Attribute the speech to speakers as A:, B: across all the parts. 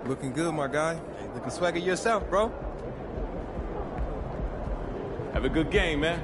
A: Looking good, my guy.
B: Hey, looking swaggy yourself, bro.
C: Have a good game, man.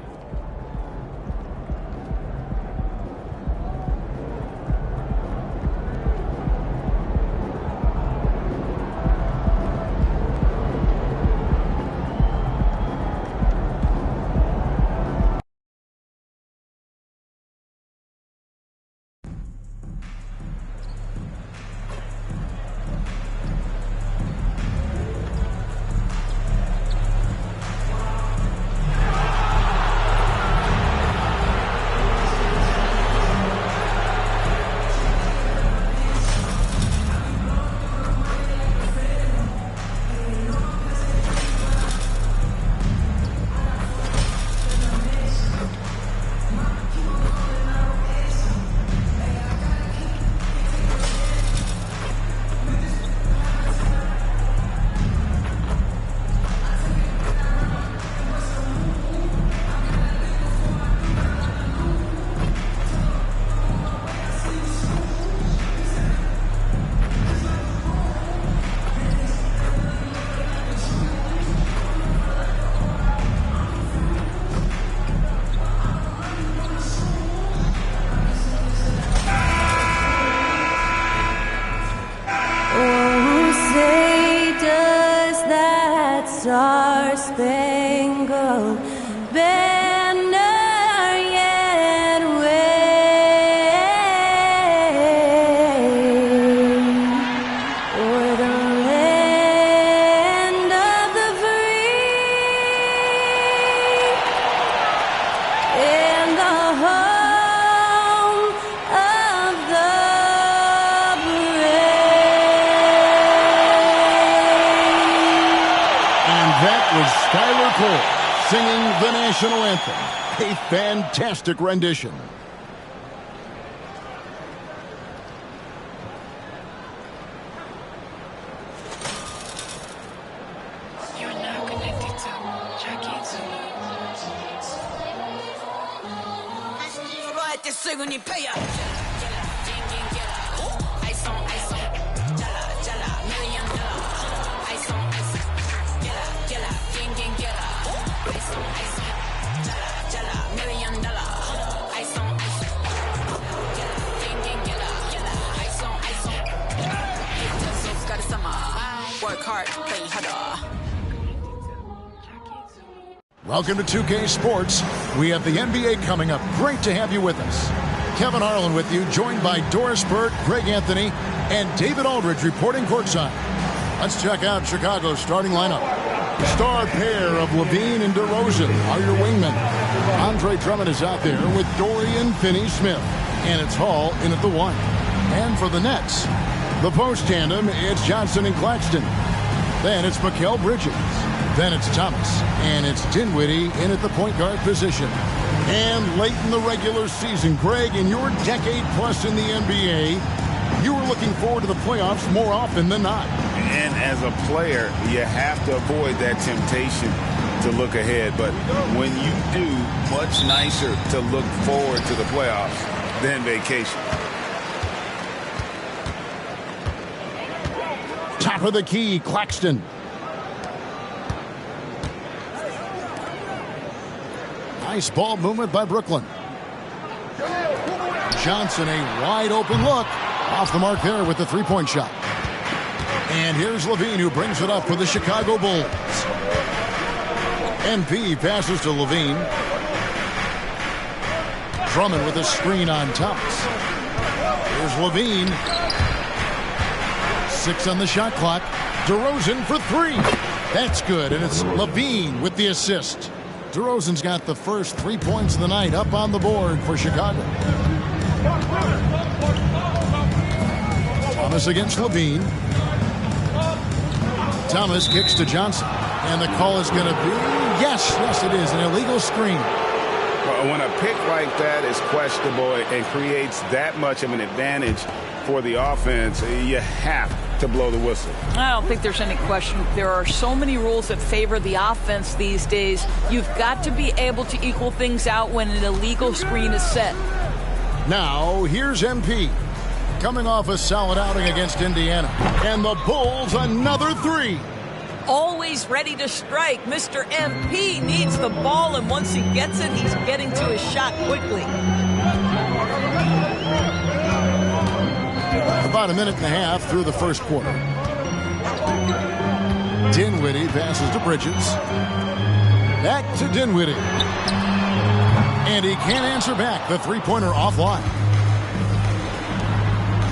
D: Star-Spangled Banner yet wave o'er the land of the free and the home of the
E: was Skylar Cole singing the national anthem. A fantastic rendition.
F: You're now connected to Jackie Zulu. Work hard, play harder.
E: Welcome to 2K Sports. We have the NBA coming up. Great to have you with us. Kevin Harlan with you, joined by Doris Burke, Greg Anthony, and David Aldridge reporting courtside. Let's check out Chicago's starting lineup. Star pair of LaVine and DeRozan are your wingmen. Andre Drummond is out there with Dorian Finney-Smith, and it's Hall in at the 1. And for the Nets, the post tandem, it's Johnson and Claxton. Then it's Mikal Bridges. Then it's Thomas. And it's Dinwiddie in at the point guard position. And late in the regular season, Greg, in your decade plus in the NBA, you were looking forward to the playoffs more often than not.
G: And as a player, you have to avoid that temptation to look ahead. But when you do, much nicer to look forward to the playoffs than vacation.
E: Top of the key, Claxton. Nice ball movement by Brooklyn. Johnson, a wide open look. Off the mark there with the three-point shot. And here's LaVine, who brings it up for the Chicago Bulls. MP passes to LaVine. Drummond with a screen on Thomas. Here's LaVine. 6 on the shot clock. DeRozan for 3. That's good, and it's LaVine with the assist. DeRozan's got the first 3 points of the night up on the board for Chicago. Thomas against LaVine. Thomas kicks to Johnson. And the call is going to be, yes, it is, an illegal screen.
G: Well, when a pick like that is questionable and creates that much of an advantage for the offense, you have to blow the whistle.
H: I don't think there's any question. There are so many rules that favor the offense these days. You've got to be able to equal things out when an illegal screen is set.
E: Now, here's MP. coming off a solid outing against Indiana. And the Bulls another three.
H: Always ready to strike. Mr. MP needs the ball, and once he gets it, he's getting to his shot quickly.
E: About a minute and a half through the first quarter. Dinwiddie passes to Bridges. Back to Dinwiddie. And he can't answer back. The three-pointer offline.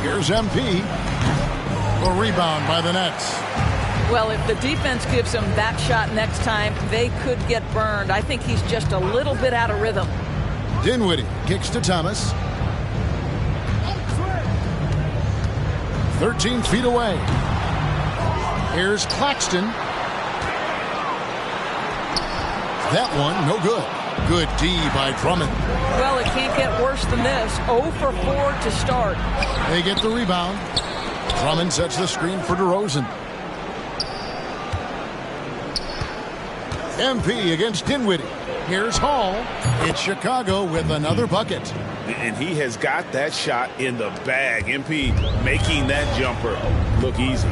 E: Here's MP. A rebound by the Nets.
H: Well, if the defense gives him that shot next time, they could get burned. I think he's just a little bit out of rhythm.
E: Dinwiddie kicks to Thomas. 13 feet away. Here's Claxton. That one, no good. Good D by Drummond.
H: Well, it can't get worse than this. 0 for 4 to start.
E: They get the rebound. Drummond sets the screen for DeRozan. MP against Dinwiddie. Here's Hall. It's Chicago with another bucket.
G: And he has got that shot in the bag. MP making that jumper look easy.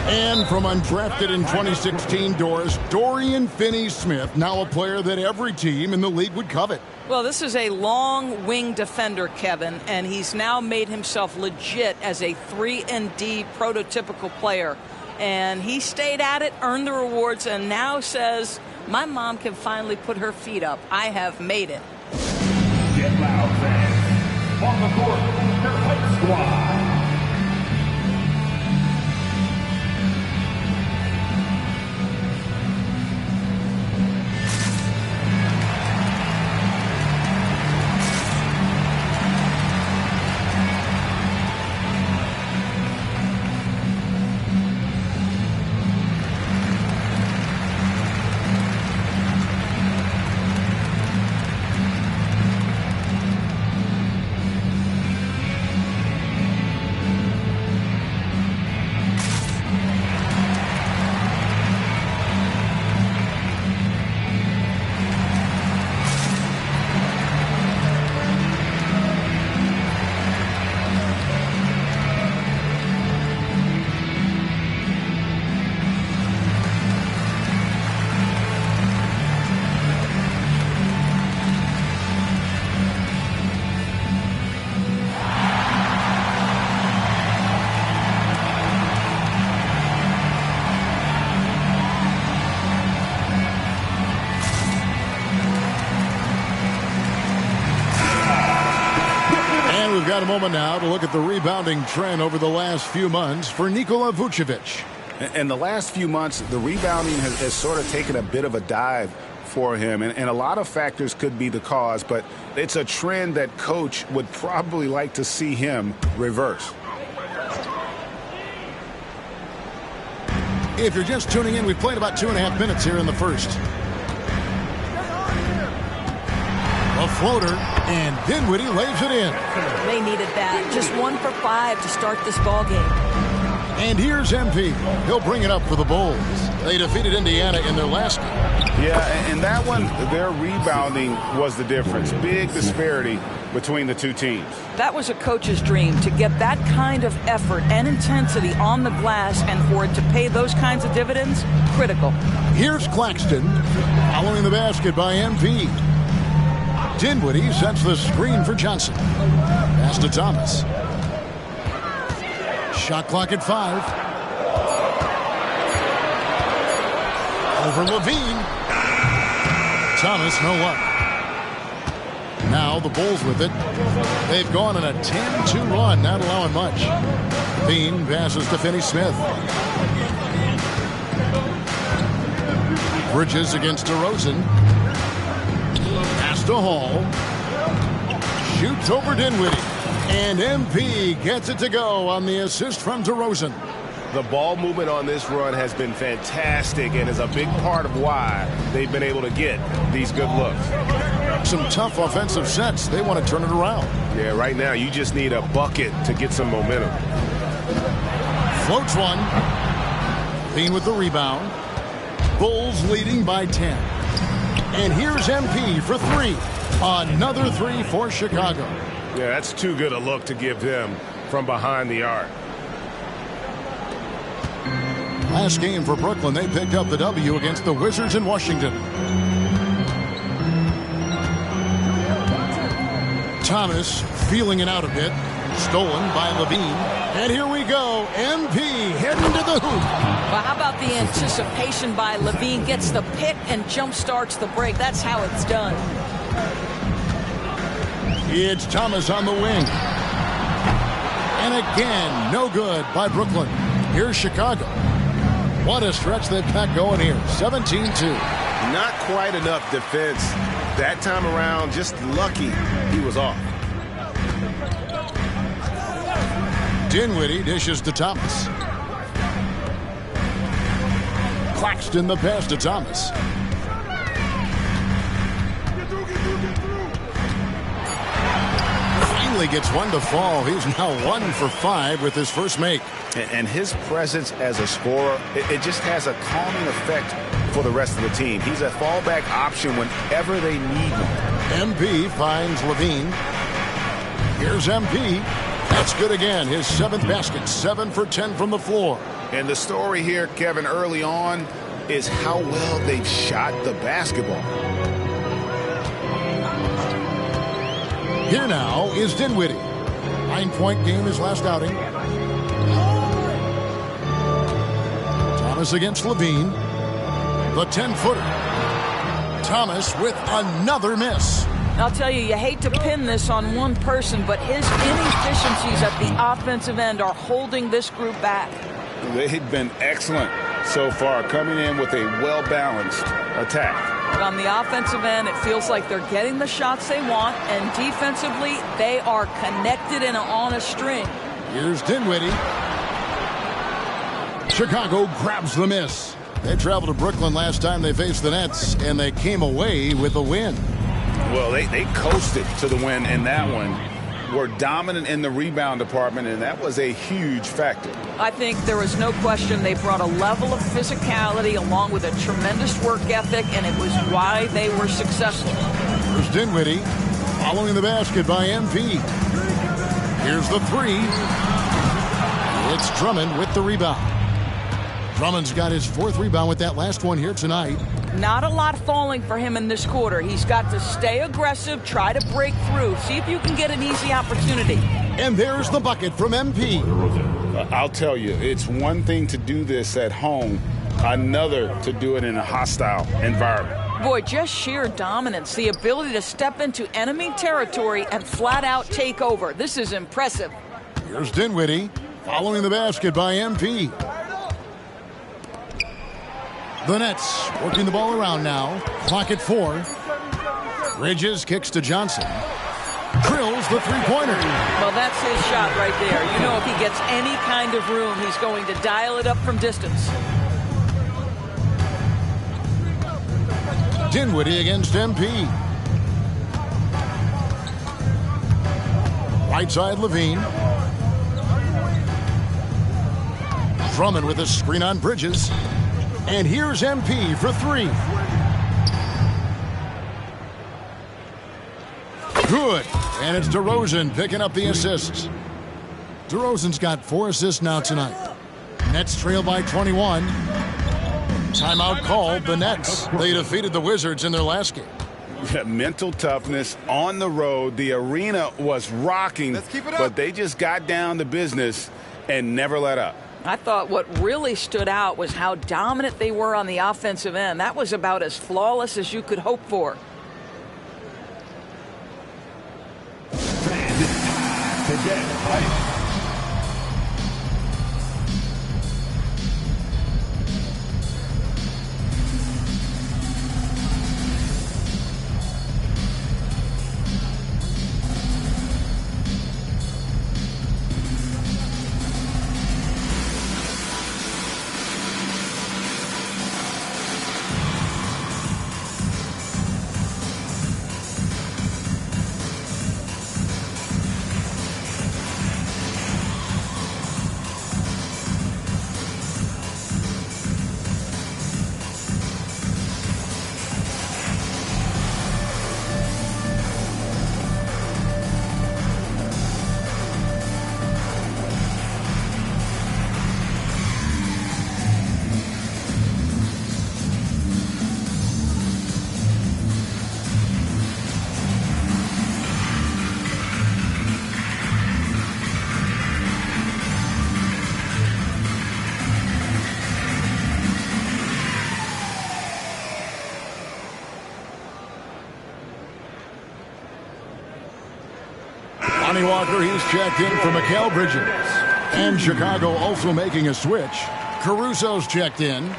E: And from undrafted in 2016 doors, Dorian Finney-Smith, now a player that every team in the league would covet.
H: Well, this is a long wing defender, Kevin, and he's now made himself legit as a 3-and-D prototypical player. And he stayed at it, earned the rewards, and now says, my mom can finally put her feet up. I have made it.
A: Get loud, fans. On the court, the Fight Squad.
E: We've got a moment now to look at the rebounding trend over the last few months for Nikola Vucevic.
G: In the last few months, the rebounding has sort of taken a bit of a dive for him. And a lot of factors could be the cause, but it's a trend that coach would probably like to see him reverse.
E: If you're just tuning in, we've played about 2.5 minutes here in the first. A floater, and Dinwiddie lays it in.
H: They needed that. Just 1 for 5 to start this ball game.
E: And here's MP. He'll bring it up for the Bulls. They defeated Indiana in their last game.
G: Yeah, and that one, their rebounding was the difference. Big disparity between the two teams.
H: That was a coach's dream, to get that kind of effort and intensity on the glass, and for it to pay those kinds of dividends, critical.
E: Here's Claxton, following the basket by MP. Dinwiddie sets the screen for Johnson. Pass to Thomas. Shot clock at 5. Over Levine. Thomas, no luck. Now the Bulls with it. They've gone on a 10-2 run, not allowing much. Levine passes to Finney-Smith. Bridges against DeRozan. To Hall. Shoots over Dinwiddie. And MP gets it to go on the assist from DeRozan.
I: The ball movement on this run has been fantastic and is a big part of why they've been able to get these good looks.
E: Some tough offensive sets. They want to turn it around.
I: Yeah, right now you just need a bucket to get some momentum.
E: Floats one. Levine with the rebound. Bulls leading by 10. And here's MP for 3. Another 3 for Chicago.
I: Yeah, that's too good a look to give them from behind the arc.
E: Last game for Brooklyn, they picked up the W against the Wizards in Washington. Thomas feeling it out a bit. Stolen by Levine. And here we go. MP heading to the hoop.
H: Well, how about the anticipation by Levine? Gets the pick and jump starts the break. That's how it's done.
E: It's Thomas on the wing. And again, no good by Brooklyn. Here's Chicago. What a stretch they've got going here. 17-2.
I: Not quite enough defense that time around. Just lucky he was off.
E: Dinwiddie dishes to Thomas. Claxton the pass to Thomas. Finally gets one to fall. He's now 1 for 5 with his first make.
G: And his presence as a scorer, it just has a calming effect for the rest of the team. He's a fallback option whenever they need one.
E: MP finds Levine. Here's MP. That's good again. His 7th basket. 7 for 10 from the floor.
G: And the story here, Kevin, early on is how well they've shot the basketball.
E: Here now is Dinwiddie. 9-point game his last outing. Thomas against Levine. The 10-footer. Thomas with another miss.
H: I'll tell you, you hate to pin this on one person, but his inefficiencies at the offensive end are holding this group back.
G: They've been excellent so far, coming in with a well-balanced attack.
H: But on the offensive end, it feels like they're getting the shots they want, and defensively, they are connected and on a string.
E: Here's Dinwiddie. Chicago grabs the miss. They traveled to Brooklyn last time they faced the Nets, and they came away with a win.
G: Well, they coasted to the win in that one. Were dominant in the rebound department, and that was a huge factor.
H: I think there was no question they brought a level of physicality along with a tremendous work ethic, and it was why they were successful.
E: Here's Dinwiddie following the basket by MP. Here's the 3. It's Drummond with the rebound. Drummond's got his 4th rebound with that last one here tonight.
H: Not a lot falling for him in this quarter. He's got to stay aggressive, try to break through, see if you can get an easy opportunity.
E: And there's the bucket from MP.
G: I'll tell you, it's one thing to do this at home, another to do it in a hostile environment.
H: Boy, just sheer dominance, the ability to step into enemy territory and flat out take over. This is impressive.
E: Here's Dinwiddie following the basket by MP. The Nets working the ball around now. Clock at 4. Bridges kicks to Johnson. Drills the three-pointer.
H: Well, that's his shot right there. You know, if he gets any kind of room, he's going to dial it up from distance.
E: Dinwiddie against MP. Right side, Levine. Drummond with a screen on Bridges. And here's MP for 3. Good. And it's DeRozan picking up the assists. DeRozan's got 4 assists now tonight. Nets trail by 21. Timeout called the Nets. They defeated the Wizards in their last game.
G: Mental toughness on the road. The arena was rocking, but they just got down to business and never let up.
H: I thought what really stood out was how dominant they were on the offensive end. That was about as flawless as you could hope for.
A: And it's time to get hyped.
E: Lonnie Walker, he's checked in for Mikal Bridges. And Chicago also making a switch. Caruso's checked in.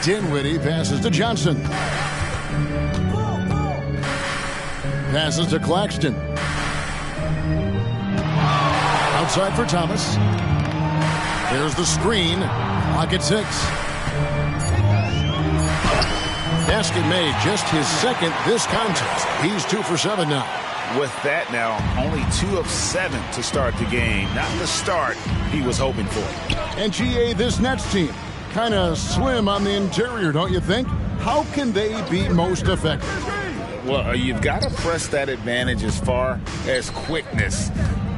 E: Dinwiddie passes to Johnson. Passes to Claxton. Outside for Thomas. There's the screen. Clock at 6. Basket made, just his second this contest. He's 2 for 7 now.
G: With that now, only 2 of 7 to start the game. Not the start he was hoping for.
E: And GA, this Nets team, kind of slim on the interior, don't you think? How can they be most effective?
G: Well, you've got to press that advantage as far as quickness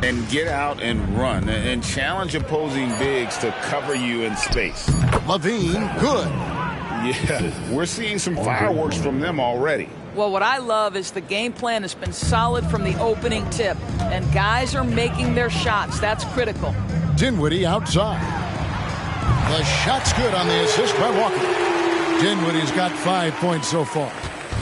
G: and get out and run and challenge opposing bigs to cover you in space.
E: Levine, good.
G: Yeah, we're seeing some fireworks from them already.
H: Well, what I love is the game plan has been solid from the opening tip, and guys are making their shots. That's critical.
E: Dinwiddie outside. The shot's good on the assist by Walker. Dinwiddie's got 5 points so far.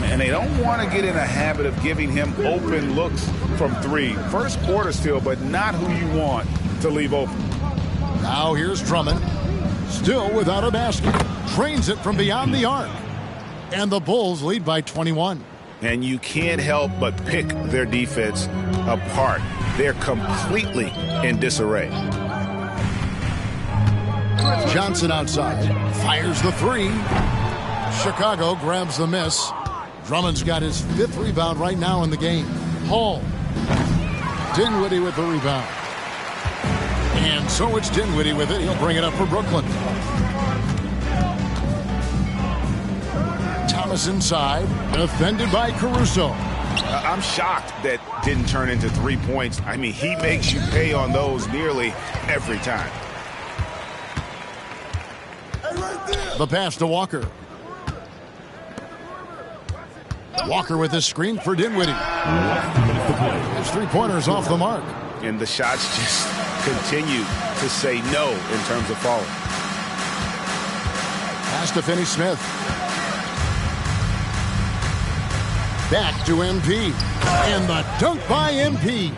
G: And they don't want to get in a habit of giving him open looks from 3. First quarter still, but not who you want to leave open.
E: Now here's Drummond. Still without a basket. Trains it from beyond the arc. And the Bulls lead by 21.
G: And you can't help but pick their defense apart. They're completely in disarray.
E: Johnson outside. Fires the 3. Chicago grabs the miss. Drummond's got his 5th rebound right now in the game. Hall. Dinwiddie with the rebound. And so it's Dinwiddie with it. He'll bring it up for Brooklyn. Thomas inside. Defended by Caruso.
G: I'm shocked that didn't turn into 3 points. I mean, he makes you pay on those nearly every time.
E: The pass to Walker. Walker with a screen for Dinwiddie. His 3-pointers off the mark.
G: And the shots just continue to say no in terms of falling.
E: Pass to Finney-Smith. Back to MP. And the dunk by MP.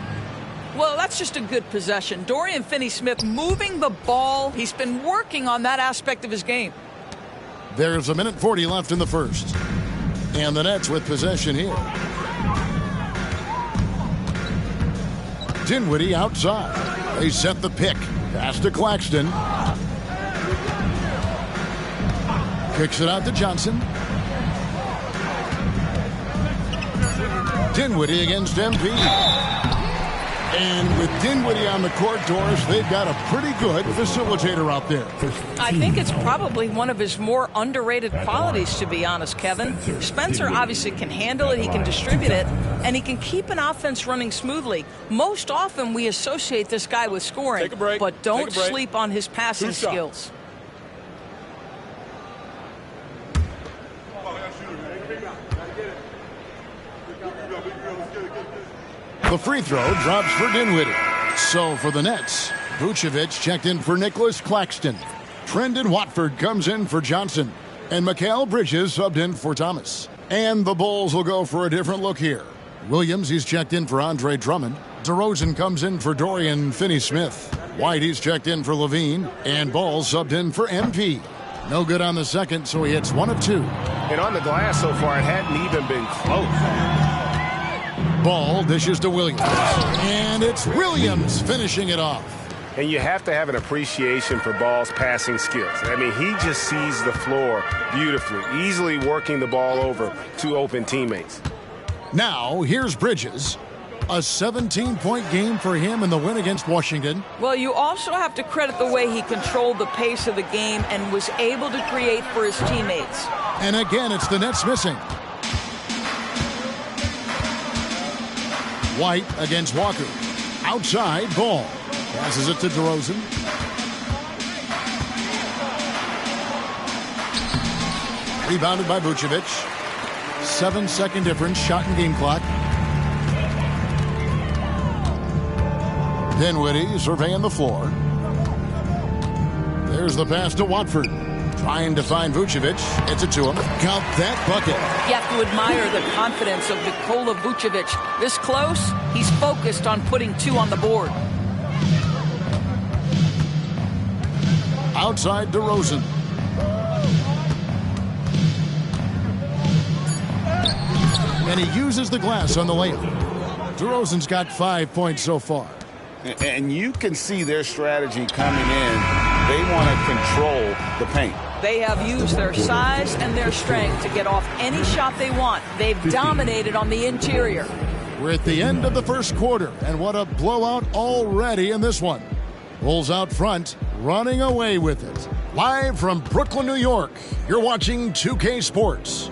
H: Well, that's just a good possession. Dorian Finney-Smith moving the ball. He's been working on that aspect of his game.
E: There's 1:40 left in the first. And the Nets with possession here. Dinwiddie outside. They set the pick. Pass to Claxton. Kicks it out to Johnson. Dinwiddie against MP. And with Dinwiddie on the court, Doris, they've got a pretty good facilitator out there.
H: I think it's probably one of his more underrated qualities, to be honest, Kevin. Spencer obviously can handle it, he can distribute it, and he can keep an offense running smoothly. Most often we associate this guy with scoring, but don't sleep on his passing skills.
E: The free throw drops for Dinwiddie. So for the Nets, Vucevic checked in for Nicholas Claxton. Trendon Watford comes in for Johnson. And Mikal Bridges subbed in for Thomas. And the Bulls will go for a different look here. Williams, he's checked in for Andre Drummond. DeRozan comes in for Dorian Finney-Smith. White, he's checked in for Levine. And Ball subbed in for MP. No good on the second, so he hits 1 of 2.
I: And on the glass so far, it hadn't even been close.
E: Ball dishes to Williams. And it's Williams finishing it off.
I: And you have to have an appreciation for Ball's passing skills. I mean, he just sees the floor beautifully, easily working the ball over to open teammates.
E: Now, here's Bridges. A 17-point game for him in the win against Washington.
H: Well, you also have to credit the way he controlled the pace of the game and was able to create for his teammates.
E: And again, it's the Nets missing. White against Walker. Outside, Ball. Passes it to DeRozan. Rebounded by Vucevic. 7-second difference, shot and game clock. Dinwiddie surveying the floor. There's the pass to Watford. Trying to find Vucevic. It's it to him. Count that bucket.
H: You have to admire the confidence of Nikola Vucevic. This close, he's focused on putting 2 on the board.
E: Outside DeRozan. And he uses the glass on the layup. DeRozan's got 5 points so far.
G: And you can see their strategy coming in. They want to control the paint.
H: They have used their size and their strength to get off any shot they want. They've dominated on the interior.
E: We're at the end of the first quarter, and what a blowout already in this one. Bulls out front, running away with it. Live from Brooklyn, New York, you're watching 2K Sports.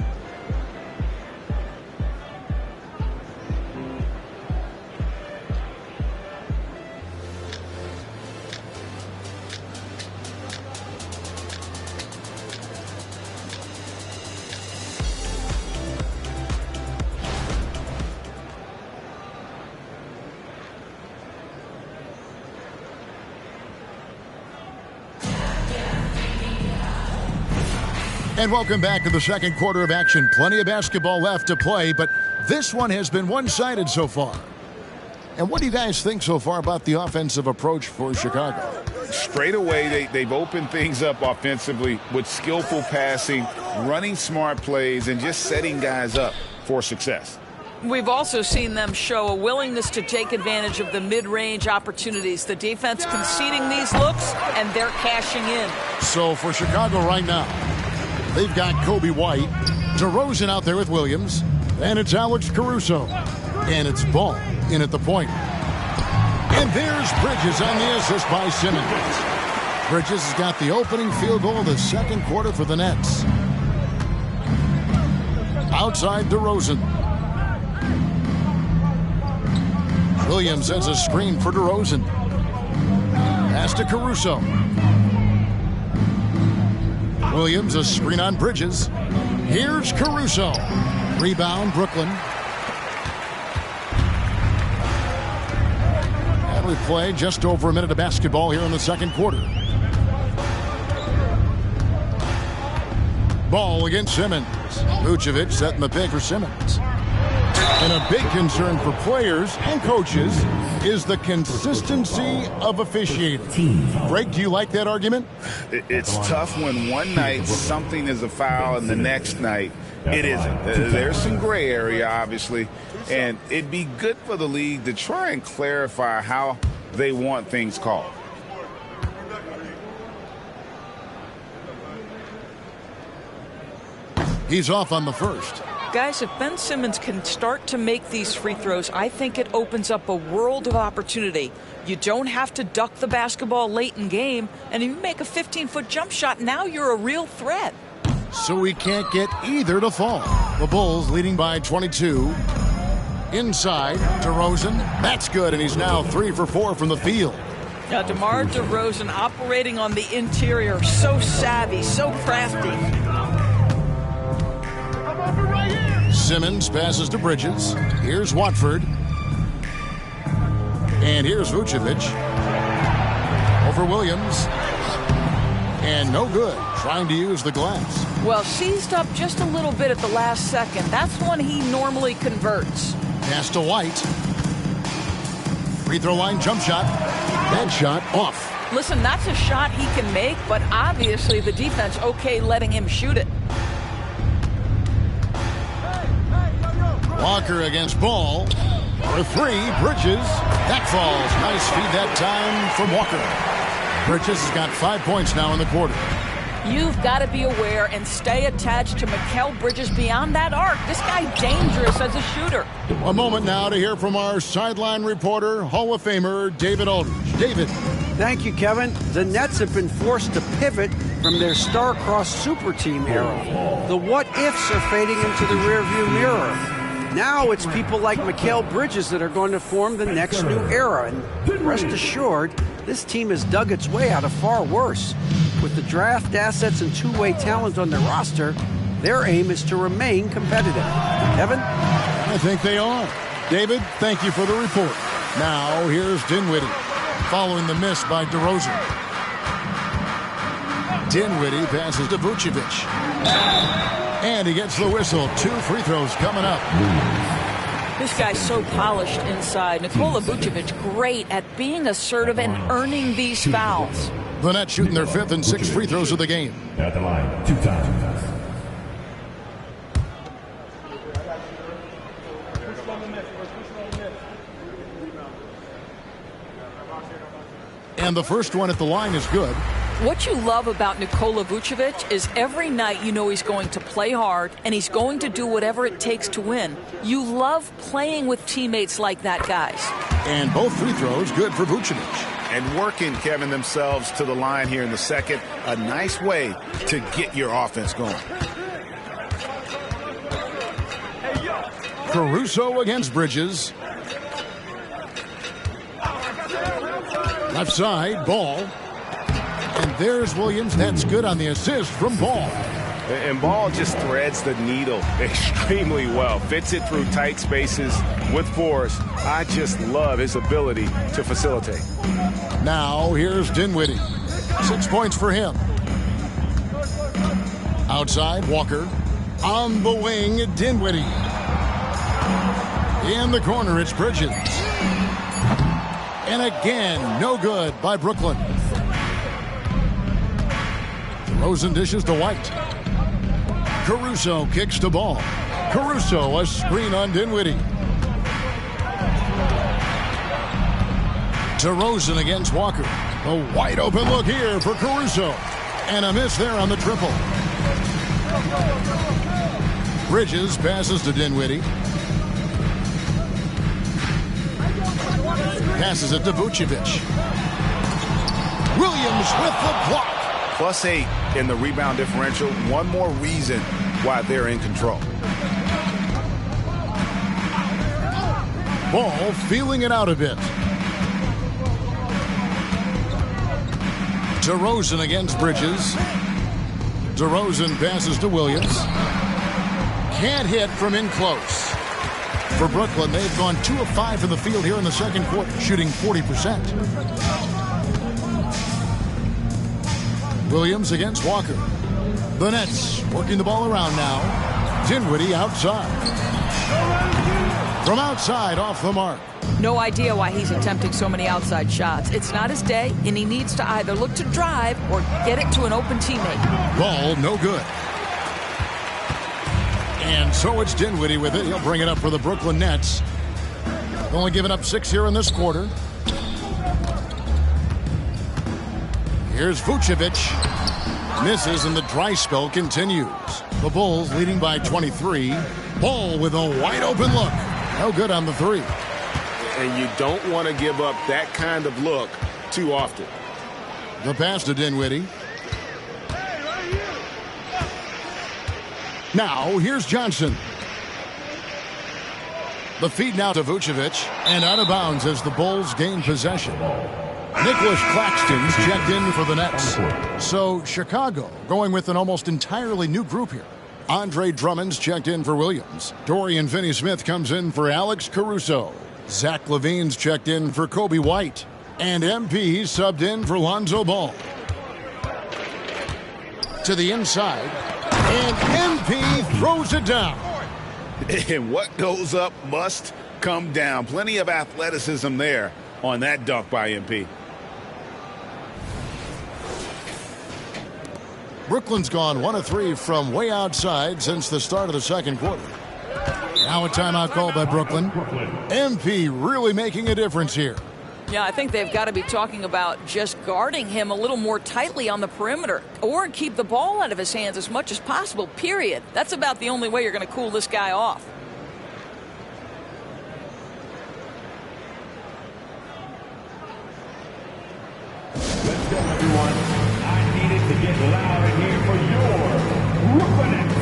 E: And welcome back to the second quarter of action. Plenty of basketball left to play, but this one has been one-sided so far. And what do you guys think so far about the offensive approach for Chicago?
G: Straight away, they've opened things up offensively with skillful passing, running smart plays, and just setting guys up for success.
H: We've also seen them show a willingness to take advantage of the mid-range opportunities. The defense conceding these looks, and they're cashing in.
E: So for Chicago right now, they've got Kobe White, DeRozan out there with Williams, and it's Alex Caruso. And it's Ball in at the point. And there's Bridges on the assist by Simmons. Bridges has got the opening field goal of the second quarter for the Nets. Outside DeRozan. Williams sends a screen for DeRozan. Pass to Caruso. Williams, a screen on Bridges. Here's Caruso. Rebound, Brooklyn. And we play just over a minute of basketball here in the second quarter. Ball against Simmons. Vucevic setting the pick for Simmons. And a big concern for players and coaches is the consistency of officiating. Greg, do you like that argument?
G: It's tough when one night something is a foul and the next night it isn't. There's some gray area, obviously, and it'd be good for the league to try and clarify how they want things called.
E: He's off on the first.
H: Guys, if Ben Simmons can start to make these free throws, I think it opens up a world of opportunity. You don't have to duck the basketball late in game, and if you make a 15-foot jump shot, now you're a real threat.
E: So we can't get either to fall. The Bulls leading by 22. Inside, DeRozan. That's good, and he's now 3 for 4 from the field.
H: Now, DeMar DeRozan operating on the interior, so savvy, so crafty.
E: Simmons passes to Bridges. Here's Watford. And here's Vucevic. Over Williams. And no good. Trying to use the glass.
H: Well, seized up just a little bit at the last second. That's when he normally converts.
E: Pass to White. Free throw line jump shot. That shot off.
H: Listen, that's a shot he can make, but obviously the defense okay letting him shoot it.
E: Walker against Ball. For 3, Bridges. That falls. Nice feed that time from Walker. Bridges has got 5 points now in the quarter.
H: You've got to be aware and stay attached to Mikal Bridges beyond that arc. This guy dangerous as a shooter.
E: A moment now to hear from our sideline reporter, Hall of Famer David Aldridge. David.
J: Thank you, Kevin. The Nets have been forced to pivot from their star-crossed super team era. The what-ifs are fading into the rearview mirror. Now it's people like Mikal Bridges that are going to form the next new era. And rest assured, this team has dug its way out of far worse. With the draft assets and two-way talent on their roster, their aim is to remain competitive. Kevin?
E: I think they are. David, thank you for the report. Now, here's Dinwiddie. following the miss by DeRozan. Dinwiddie passes to Vucevic. And he gets the whistle. 2 free throws coming up.
H: This guy's so polished inside. Nikola Vucevic, great at being assertive and earning these fouls.
E: The Nets shooting their 5th and 6th free throws of the game.
A: At the line, 2 times.
E: And the first one at the line is good.
H: What you love about Nikola Vucevic is every night you know he's going to play hard and he's going to do whatever it takes to win. You love playing with teammates like that, guys.
E: And both free throws good for Vucevic.
G: And working, Kevin, themselves to the line here in the second. A nice way to get your offense going.
E: Caruso against Bridges. Left side, Ball. And there's Williams. That's good on the assist from Ball.
I: And Ball just threads the needle extremely well. Fits it through tight spaces with force. I just love his ability to facilitate.
E: Now here's Dinwiddie. 6 points for him. Outside, Walker. On the wing, Dinwiddie. In the corner, it's Bridges. And again, no good by Brooklyn. Rosen dishes to White. Caruso kicks to Ball. Caruso, a screen on Dinwiddie. DeRozan against Walker. A wide open look here for Caruso. And a miss there on the triple. Bridges passes to Dinwiddie. Passes it to Vucevic. Williams with the block.
G: +8 in the rebound differential. One more reason why they're in control.
E: Ball feeling it out a bit. DeRozan against Bridges. DeRozan passes to Williams. Can't hit from in close. For Brooklyn, they've gone 2 of 5 from the field here in the second quarter, shooting 40%. Williams against Walker. The Nets working the ball around now. Dinwiddie outside. From outside, off the mark.
H: No idea why he's attempting so many outside shots. It's not his day, and he needs to either look to drive or get it to an open teammate.
E: Ball, no good. And so it's Dinwiddie with it. He'll bring it up for the Brooklyn Nets. Only giving up 6 here in this quarter. Here's Vucevic. Misses and the dry spell continues. The Bulls leading by 23. Ball with a wide open look. No good on the 3.
I: And you don't want to give up that kind of look too often.
E: The pass to Dinwiddie. Now, here's Johnson. The feed now to Vucevic, and out of bounds as the Bulls gain possession. Nicholas Claxton's checked in for the Nets. So, Chicago going with an almost entirely new group here. Andre Drummond's checked in for Williams. Dorian Finney-Smith comes in for Alex Caruso. Zach LaVine's checked in for Kobe White. And MP subbed in for Lonzo Ball. To the inside. And MP throws it down.
G: And what goes up must come down. Plenty of athleticism there on that dunk by MP.
E: Brooklyn's gone 1 of 3 from way outside since the start of the second quarter. Now a timeout called by Brooklyn. MP really making a difference here.
H: Yeah, I think they've got to be talking about just guarding him a little more tightly on the perimeter or keep the ball out of his hands as much as possible, period. That's about the only way you're going to cool this guy off.
A: Let's go, everyone. I needed to get loud in here for your Brooklyn Nets.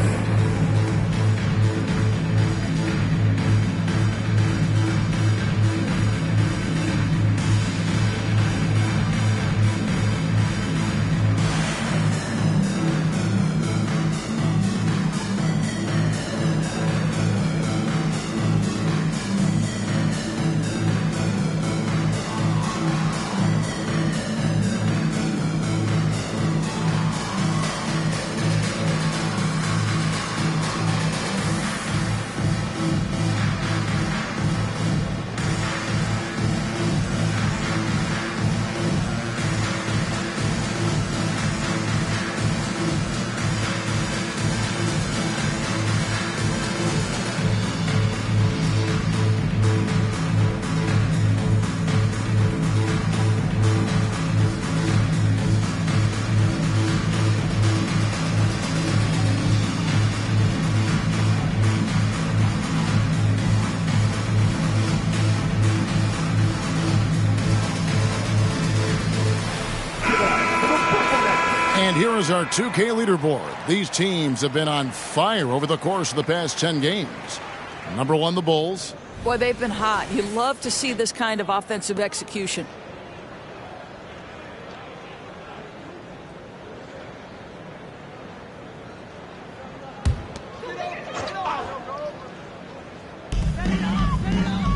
E: And here is our 2K leaderboard. These teams have been on fire over the course of the past 10 games. Number 1, the Bulls.
H: Boy, they've been hot. You love to see this kind of offensive execution.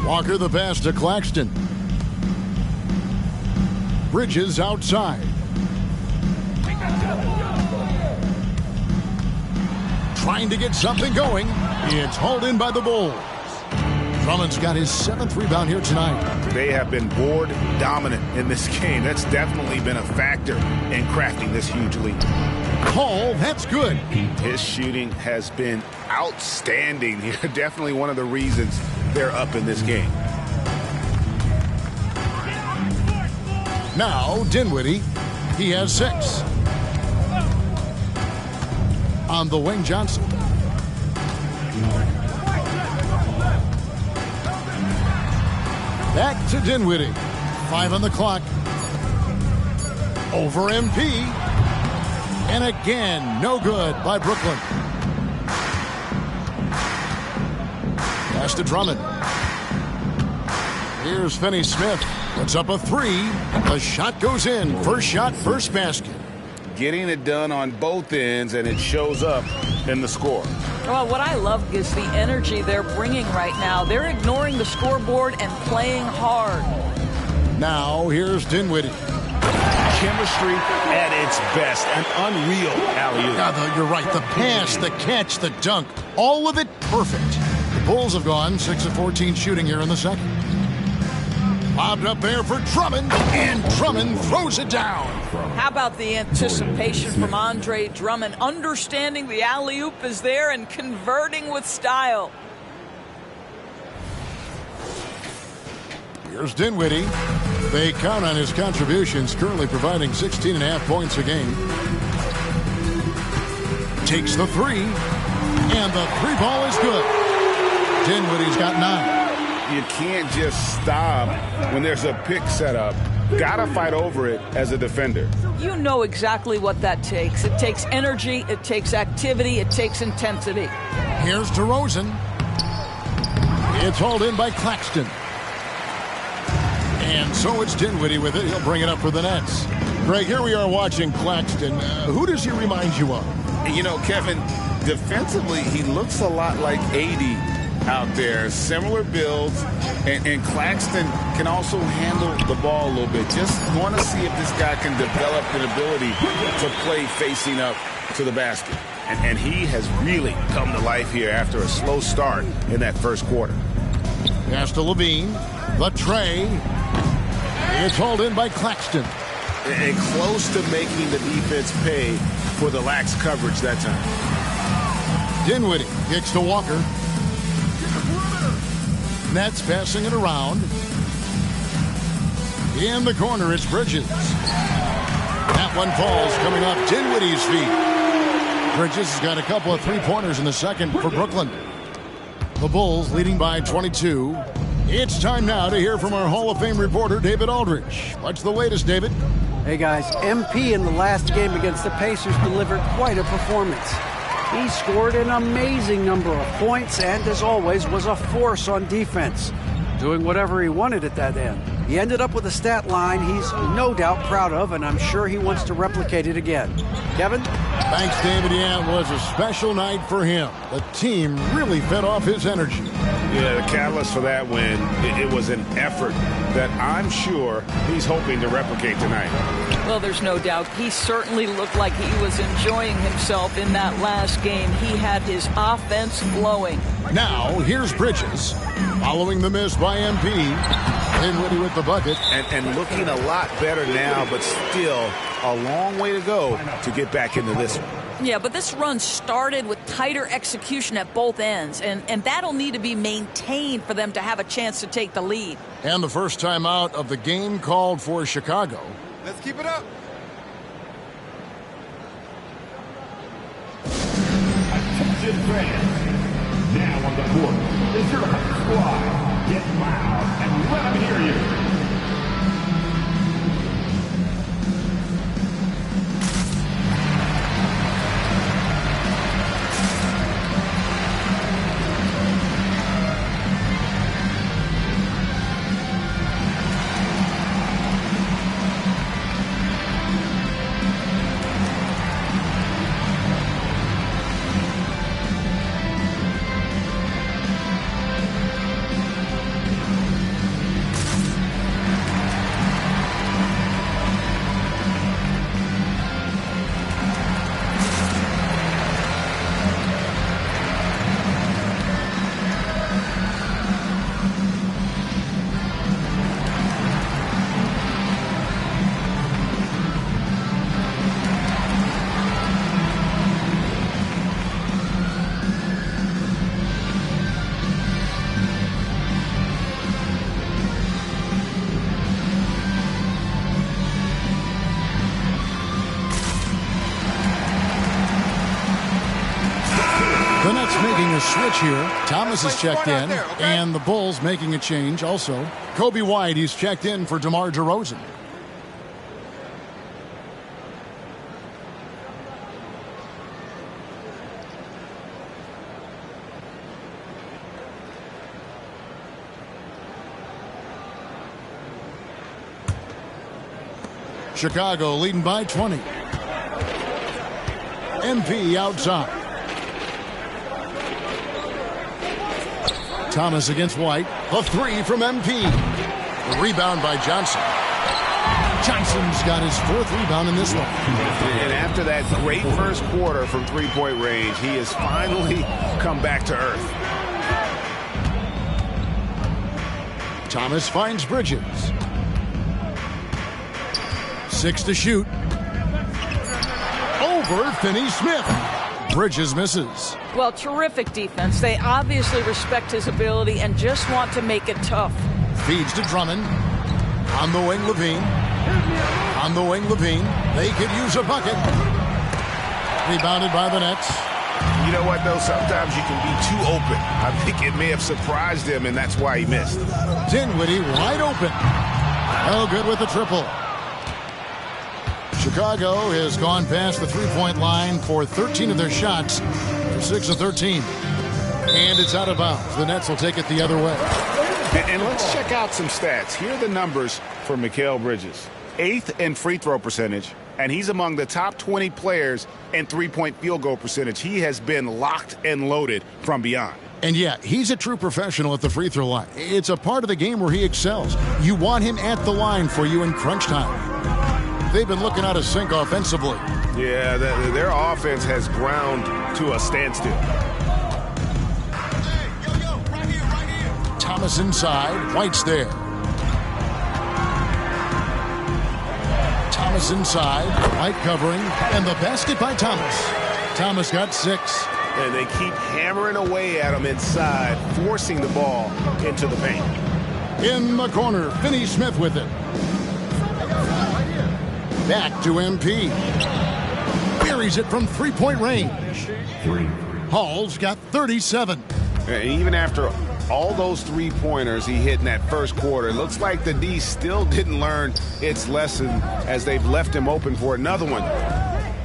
E: Walker the pass to Claxton. Bridges outside. Trying to get something going. It's hauled in by the Bulls. Drummond's got his 7th rebound here tonight.
G: They have been board dominant in this game. That's definitely been a factor in crafting this huge lead.
E: Hall, that's good.
G: His shooting has been outstanding here. Definitely one of the reasons they're up in this game.
E: Now, Dinwiddie. He has 6. On the wing, Johnson. Back to Dinwiddie. 5 on the clock. Over MP. And again, no good by Brooklyn. Pass to Drummond. Here's Finney-Smith. Puts up a 3. The shot goes in. First shot, first basket.
G: Getting it done on both ends, and it shows up in the score.
H: Well, what I love is the energy they're bringing right now. They're ignoring the scoreboard and playing hard.
E: Now, here's Dinwiddie.
G: Chemistry at its best. An unreal alley-oop.
E: Yeah, you're right. The pass, the catch, the dunk. All of it perfect. The Bulls have gone 6 of 14 shooting here in the second. Lobbed up there for Drummond, and Drummond throws it down.
H: How about the anticipation from Andre Drummond, understanding the alley-oop is there and converting with style.
E: Here's Dinwiddie. They count on his contributions, currently providing 16.5 points a game. Takes the 3, and the 3 ball is good. Dinwiddie's got 9.
G: You can't just stop when there's a pick set up. Gotta fight over it as a defender.
H: You know exactly what that takes. It takes energy, it takes activity, it takes intensity.
E: Here's DeRozan. It's hauled in by Claxton. And so it's Dinwiddie with it. He'll bring it up for the Nets. Greg, here we are watching Claxton. Who does he remind you of?
G: You know, Kevin, defensively, he looks a lot like AD out there. Similar builds, and Claxton can also handle the ball a little bit. Just want to see if this guy can develop an ability to play facing up to the basket. And he has really come to life here after a slow start in that first quarter.
E: Pass to Levine. The tray. It's hauled in by Claxton.
G: And close to making the defense pay for the lax coverage that time.
E: Dinwiddie kicks to Walker. Nets passing it around. In the corner, it's Bridges. That one falls coming off Dinwiddie's feet. Bridges has got a couple of 3-pointers in the second for Brooklyn. The Bulls leading by 22. It's time now to hear from our Hall of Fame reporter, David Aldridge. What's the latest, David?
J: Hey, guys. MP in the last game against the Pacers delivered quite a performance. He scored an amazing number of points and, as always, was a force on defense, doing whatever he wanted at that end. He ended up with a stat line he's no doubt proud of, and I'm sure he wants to replicate it again. Kevin?
E: Thanks, David. Yeah, it was a special night for him. The team really fed off his energy.
G: Yeah, the catalyst for that win, it was an effort that I'm sure he's hoping to replicate tonight.
H: Well, there's no doubt. He certainly looked like he was enjoying himself in that last game. He had his offense flowing.
E: Now, here's Bridges. Following the miss by MP. Dinwiddie with the bucket.
G: And looking a lot better now, but still a long way to go to get back into this one.
H: Yeah, but this run started with tighter execution at both ends, and that'll need to be maintained for them to have a chance to take the lead.
E: And the first time out of the game called for Chicago.
B: Let's keep it up.
A: Attention fans. Now on the court is your home squad. Get loud and let them hear you.
E: making a switch here. Thomas is checked in, and the Bulls making a change also. Kobe White, he's checked in for DeMar DeRozan. Chicago leading by 20. MP outside. Thomas against White. The three from MP. The rebound by Johnson. Johnson's got his fourth rebound in this one.
G: And after that great first quarter from three-point range, he has finally come back to earth.
E: Thomas finds Bridges. 6 to shoot. Over Finney-Smith. Bridges misses.
H: Well, terrific defense. They obviously respect his ability and just want to make it tough.
E: Feeds to Drummond. On the wing, Levine. On the wing, Levine. They could use a bucket. Rebounded by the Nets.
G: You know what, though? Sometimes you can be too open. I think it may have surprised him, and that's why he missed.
E: Dinwiddie wide open. Oh, good with the triple. Chicago has gone past the three-point line for 13 of their shots. They're 6 of 13. And it's out of bounds. The Nets will take it the other way.
G: And let's check out some stats. Here are the numbers for Mikal Bridges. 8th in free throw percentage, and he's among the top 20 players in three-point field goal percentage. He has been locked and loaded from beyond.
E: And yeah, he's a true professional at the free throw line. It's a part of the game where he excels. You want him at the line for you in crunch time. They've been looking out of sync offensively.
G: Yeah, their offense has ground to a standstill.
E: Thomas inside. White's there. Thomas inside. White covering. And the basket by Thomas. Thomas got 6.
G: And they keep hammering away at him inside, forcing the ball into the paint.
E: In the corner, Finney-Smith with it. Back to MP. Buries it from three-point range. Hall's got 37.
G: And even after all those three-pointers he hit in that first quarter, it looks like the D still didn't learn its lesson as they've left him open for another one.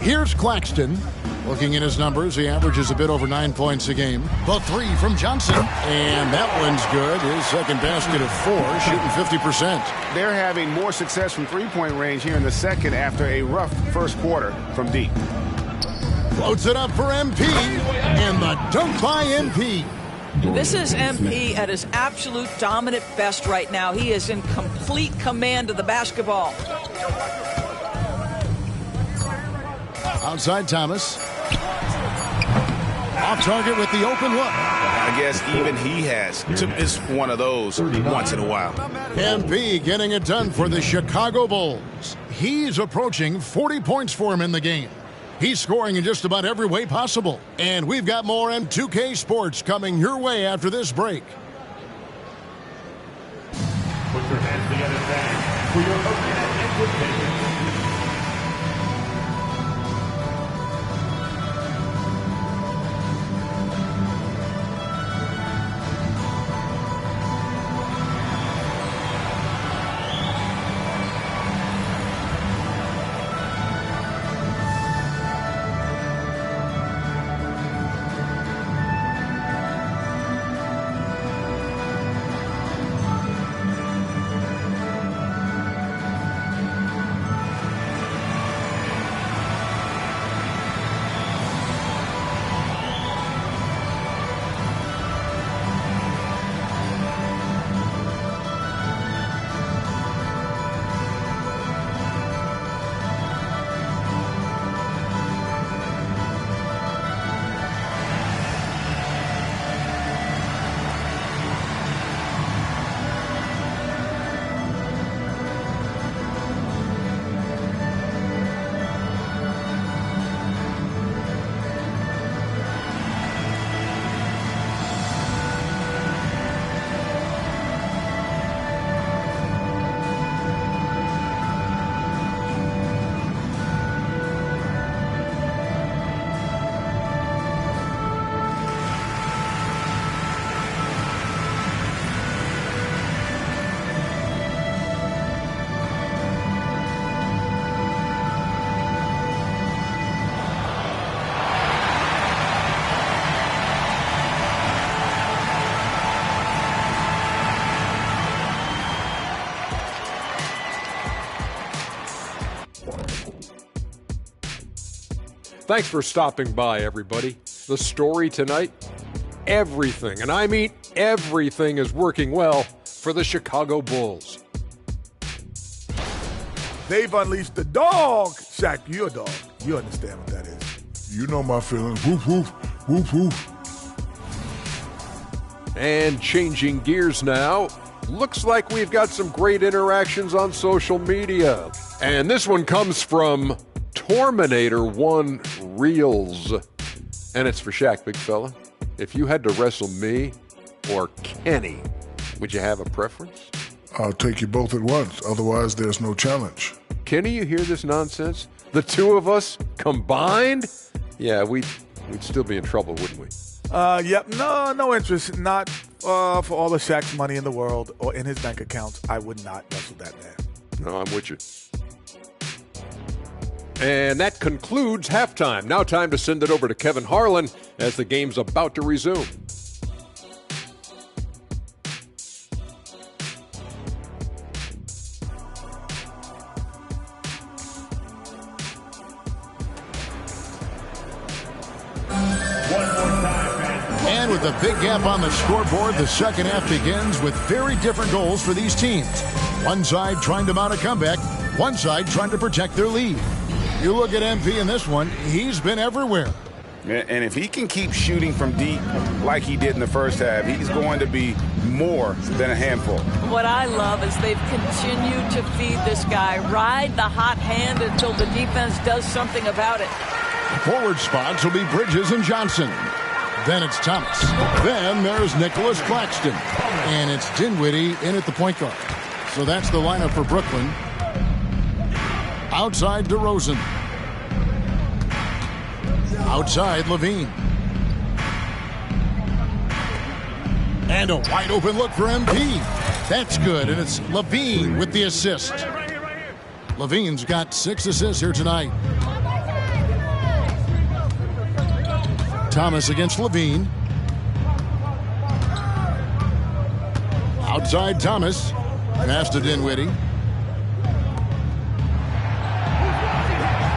E: Here's Claxton. Looking at his numbers, he averages a bit over 9 points a game. The three from Johnson. And that one's good. His second basket of 4, shooting 50%.
G: They're having more success from three-point range here in the second after a rough first quarter from deep.
E: Floats it up for MP. And the dunk by MP.
H: This is MP at his absolute dominant best right now. He is in complete command of the basketball.
E: Outside Thomas. Off target with the open look.
G: I guess even he has to miss one of those once in a while.
E: MP getting it done for the Chicago Bulls. He's approaching 40 points for him in the game. He's scoring in just about every way possible. And we've got more M2K Sports coming your way after this break.
A: Put your hands together, fans, for your opening invitation.
K: Thanks for stopping by, everybody. The story tonight, everything, and I mean everything, is working well for the Chicago Bulls.
L: They've unleashed the dog. Shaq, you're a dog. You understand what that is.
M: You know my feelings. Woof, woof, woof, woof.
K: And changing gears now, looks like we've got some great interactions on social media. And this one comes from Torminator1 Reels. And it's for Shaq, big fella. If you had to wrestle me or Kenny, would you have a preference?
M: I'll take you both at once. Otherwise, there's no challenge.
K: Kenny, you hear this nonsense? The two of us combined? Yeah, we'd still be in trouble, wouldn't we?
L: Yep. No interest. Not for all of Shaq's money in the world or in his bank accounts. I would not wrestle that man.
K: No, I'm with you. And that concludes halftime. Now time to send it over to Kevin Harlan as the game's about to resume.
E: And with a big gap on the scoreboard, the second half begins with very different goals for these teams. One side trying to mount a comeback, one side trying to protect their lead. You look at MP in this one, he's been everywhere.
G: And if he can keep shooting from deep like he did in the first half, he's going to be more than a handful.
H: What I love is they've continued to feed this guy, ride the hot hand until the defense does something about it.
E: Forward spots will be Bridges and Johnson. Then it's Thomas. Then there's Nicholas Claxton. And it's Dinwiddie in at the point guard. So that's the lineup for Brooklyn. Outside DeRozan. Outside Levine. And a wide open look for MP. That's good, and it's Levine with the assist. Levine's got 6 assists here tonight. Thomas against Levine. Outside Thomas. Pass to Dinwiddie.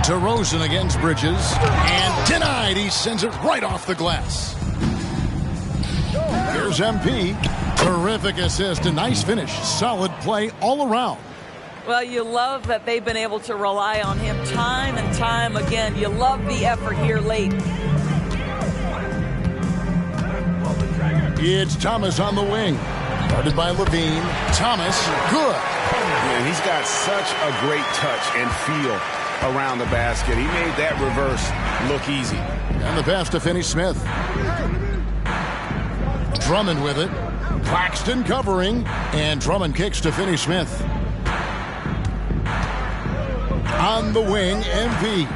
E: DeRozan against Bridges. And denied. He sends it right off the glass. Here's MP. Terrific assist. A nice finish. Solid play all around.
H: Well, you love that they've been able to rely on him time and time again. You love the effort here late.
E: It's Thomas on the wing. Guarded by Levine. Thomas, good.
G: Man, he's got such a great touch and feel around the basket. He made that reverse look easy.
E: And the pass to Finney-Smith. Drummond with it. Claxton covering. And Drummond kicks to Finney-Smith. On the wing, MP.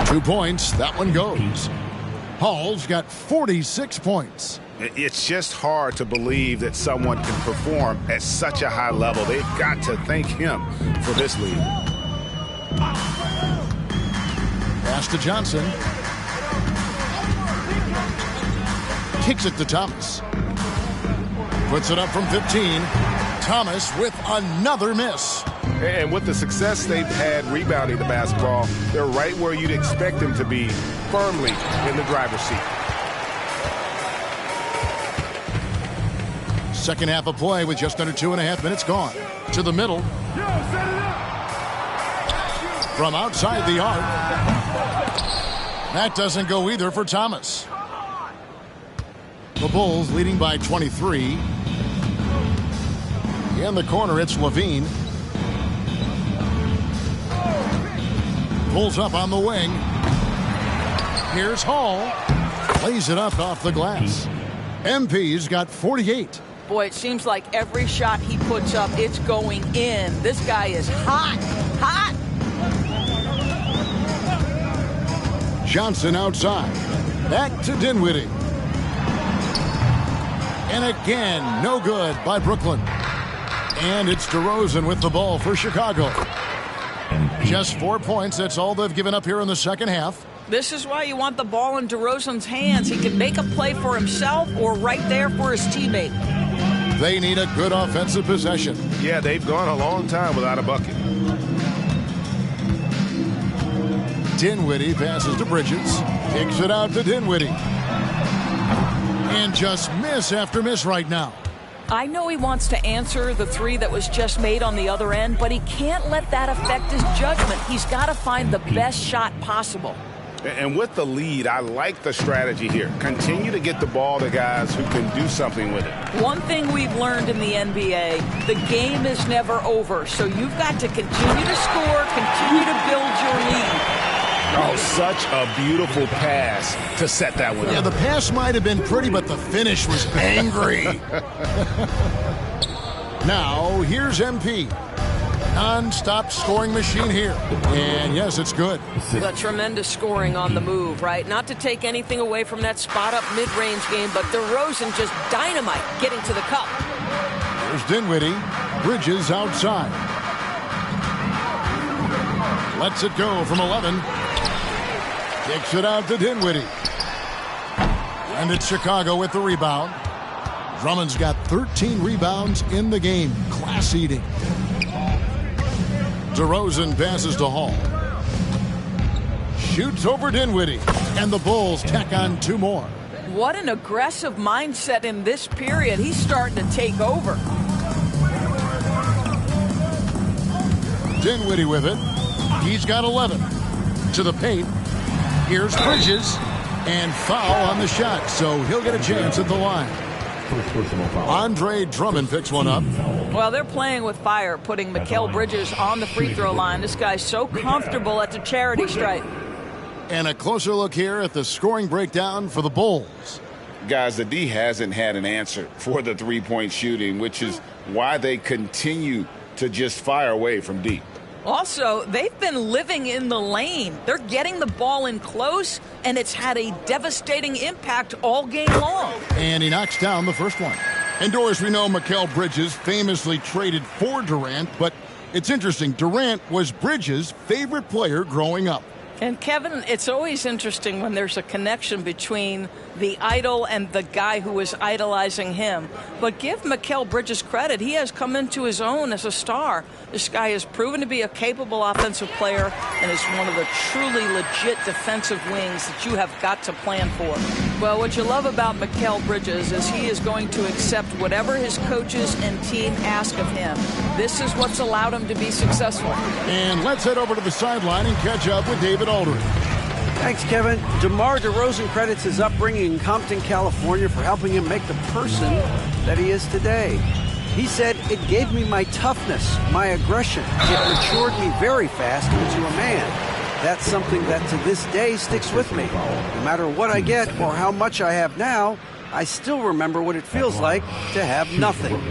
E: 2 points. That one goes. Hall's got 46 points.
G: It's just hard to believe that someone can perform at such a high level. They've got to thank him for this lead.
E: Pass to Johnson. Kicks it to Thomas. Puts it up from 15. Thomas with another miss.
I: And with the success they've had rebounding the basketball, they're right where you'd expect them to be, firmly in the driver's seat.
E: Second half of play with just under 2.5 minutes gone. To the middle. From outside the arc. That doesn't go either for Thomas. The Bulls leading by 23. In the corner, it's Levine. Pulls up on the wing. Here's Hall. Plays it up off the glass. MP's got 48.
H: Boy, it seems like every shot he puts up, it's going in. This guy is hot, hot.
E: Johnson outside. Back to Dinwiddie. And again, no good by Brooklyn. And it's DeRozan with the ball for Chicago. Just 4 points. That's all they've given up here in the second half.
H: This is why you want the ball in DeRozan's hands. He can make a play for himself or right there for his teammate.
E: They need a good offensive possession.
I: Yeah, they've gone a long time without a bucket.
E: Dinwiddie passes to Bridges. Kicks it out to Dinwiddie. And just miss after miss right now.
H: I know he wants to answer the three that was just made on the other end, but he can't let that affect his judgment. He's got to find the best shot possible.
G: And with the lead, I like the strategy here. Continue to get the ball to guys who can do something with it.
H: One thing we've learned in the NBA, the game is never over. So you've got to continue to score, continue to build your lead.
G: Oh, such a beautiful pass to set that one up.
E: Yeah, the pass might have been pretty, but the finish was angry. Now, here's MP. Non-stop scoring machine here. And yes, it's good.
N: The tremendous scoring on the move, right? Not to take anything away from that spot-up mid-range game, but DeRozan just dynamite getting to the cup.
E: Here's Dinwiddie. Bridges outside. Lets it go from 11. Kicks it out to Dinwiddie. And it's Chicago with the rebound. Drummond's got 13 rebounds in the game. Class eating. DeRozan passes to Hall. Shoots over Dinwiddie. And the Bulls tack on 2 more.
H: What an aggressive mindset in this period. He's starting to take over.
E: Dinwiddie with it. He's got 11. To the paint. Here's Bridges. And foul on the shot. So he'll get a chance at the line. Andre Drummond picks one up.
H: Well, they're playing with fire, putting Mikal Bridges on the free throw line. This guy's so comfortable at the charity stripe.
E: And a closer look here at the scoring breakdown for the Bulls.
G: Guys, the D hasn't had an answer for the three-point shooting, which is why they continue to just fire away from deep.
H: Also, they've been living in the lane. They're getting the ball in close, and it's had a devastating impact all game long.
E: And he knocks down the first one. And Doris, we know Mikal Bridges famously traded for Durant, but it's interesting. Durant was Bridges' favorite player growing up.
H: And Kevin, it's always interesting when there's a connection between the idol and the guy who is idolizing him. But give Mikal Bridges credit. He has come into his own as a star. This guy has proven to be a capable offensive player and is one of the truly legit defensive wings that you have got to plan for. Well, what you love about Mikal Bridges is he is going to accept whatever his coaches and team ask of him. This is what's allowed him to be successful.
E: And let's head over to the sideline and catch up with David Aldridge.
J: Thanks, Kevin. DeMar DeRozan credits his upbringing in Compton, California for helping him make the person that he is today. He said, "It gave me my toughness, my aggression. It matured me very fast into a man. That's something that to this day sticks with me. No matter what I get or how much I have now, I still remember what it feels like to have nothing."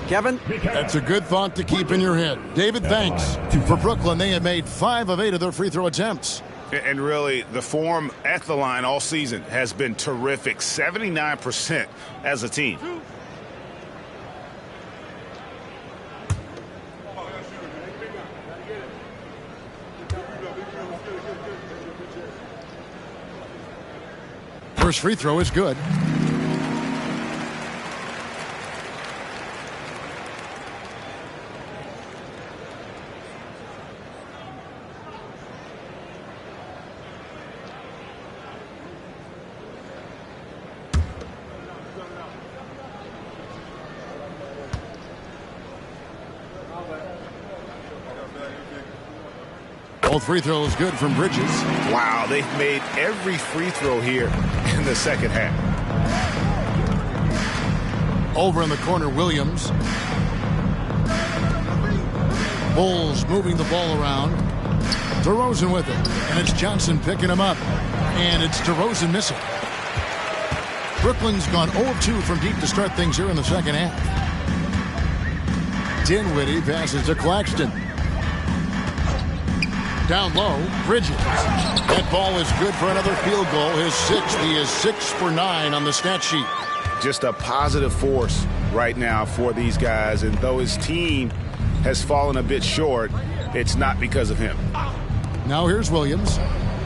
J: Kevin?
E: That's a good thought to keep in your head. David, thanks. For Brooklyn, they have made 5 of 8 of their free throw attempts.
G: And really, the form at the line all season has been terrific. 79% as a team.
E: First free throw is good. Both free throws good from Bridges.
G: Wow, they've made every free throw here in the second half.
E: Over in the corner, Williams. Bulls moving the ball around. DeRozan with it. And it's Johnson picking him up. And it's DeRozan missing. Brooklyn's gone 0 of 2 from deep to start things here in the second half. Dinwiddie passes to Claxton. Down low, Bridges. That ball is good for another field goal. His 6th. He is 6 for 9 on the stat sheet.
G: Just a positive force right now for these guys. And though his team has fallen a bit short, it's not because of him.
E: Now here's Williams.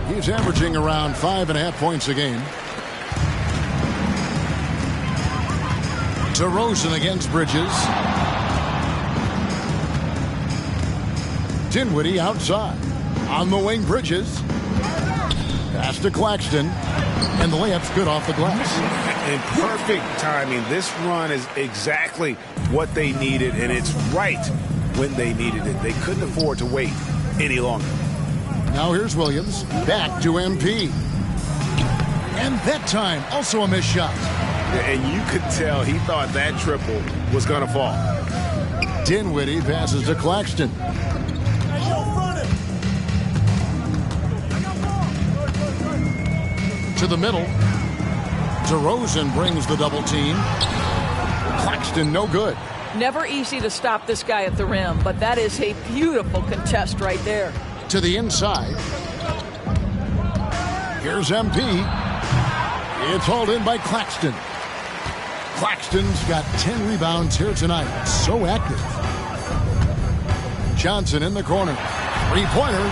E: He's averaging around 5.5 points a game. DeRozan against Bridges. Dinwiddie outside. On the wing, Bridges. Pass to Claxton. And the layup's good off the glass.
G: And perfect timing. This run is exactly what they needed, and it's right when they needed it. They couldn't afford to wait any longer.
E: Now here's Williams. Back to MP. And that time, also a missed shot.
G: And you could tell he thought that triple was going to fall.
E: Dinwiddie passes to Claxton. To the middle. DeRozan brings the double team. Claxton no good.
H: Never easy to stop this guy at the rim, but that is a beautiful contest right there.
E: To the inside. Here's MP. It's hauled in by Claxton. Claxton's got 10 rebounds here tonight. So active. Johnson in the corner. Three-pointer.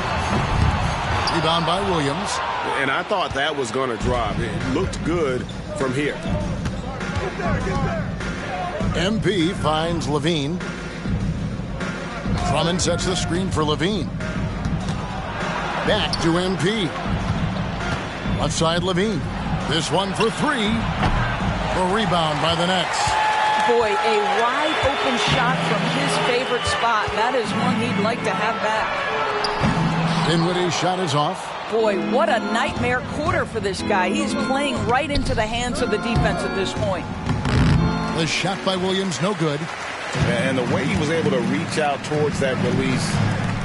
E: Rebound by Williams.
I: And I thought that was going to drop. It looked good from here.
E: MP finds Levine. Drummond sets the screen for Levine. Back to MP. Left side Levine. This one for three. A rebound by the Nets.
H: Boy, a wide open shot from his favorite spot. That is one he'd like to have back.
E: Dinwiddie's shot is off.
H: Boy, what a nightmare quarter for this guy. He's playing right into the hands of the defense at this point.
E: The shot by Williams, no good.
G: And the way he was able to reach out towards that release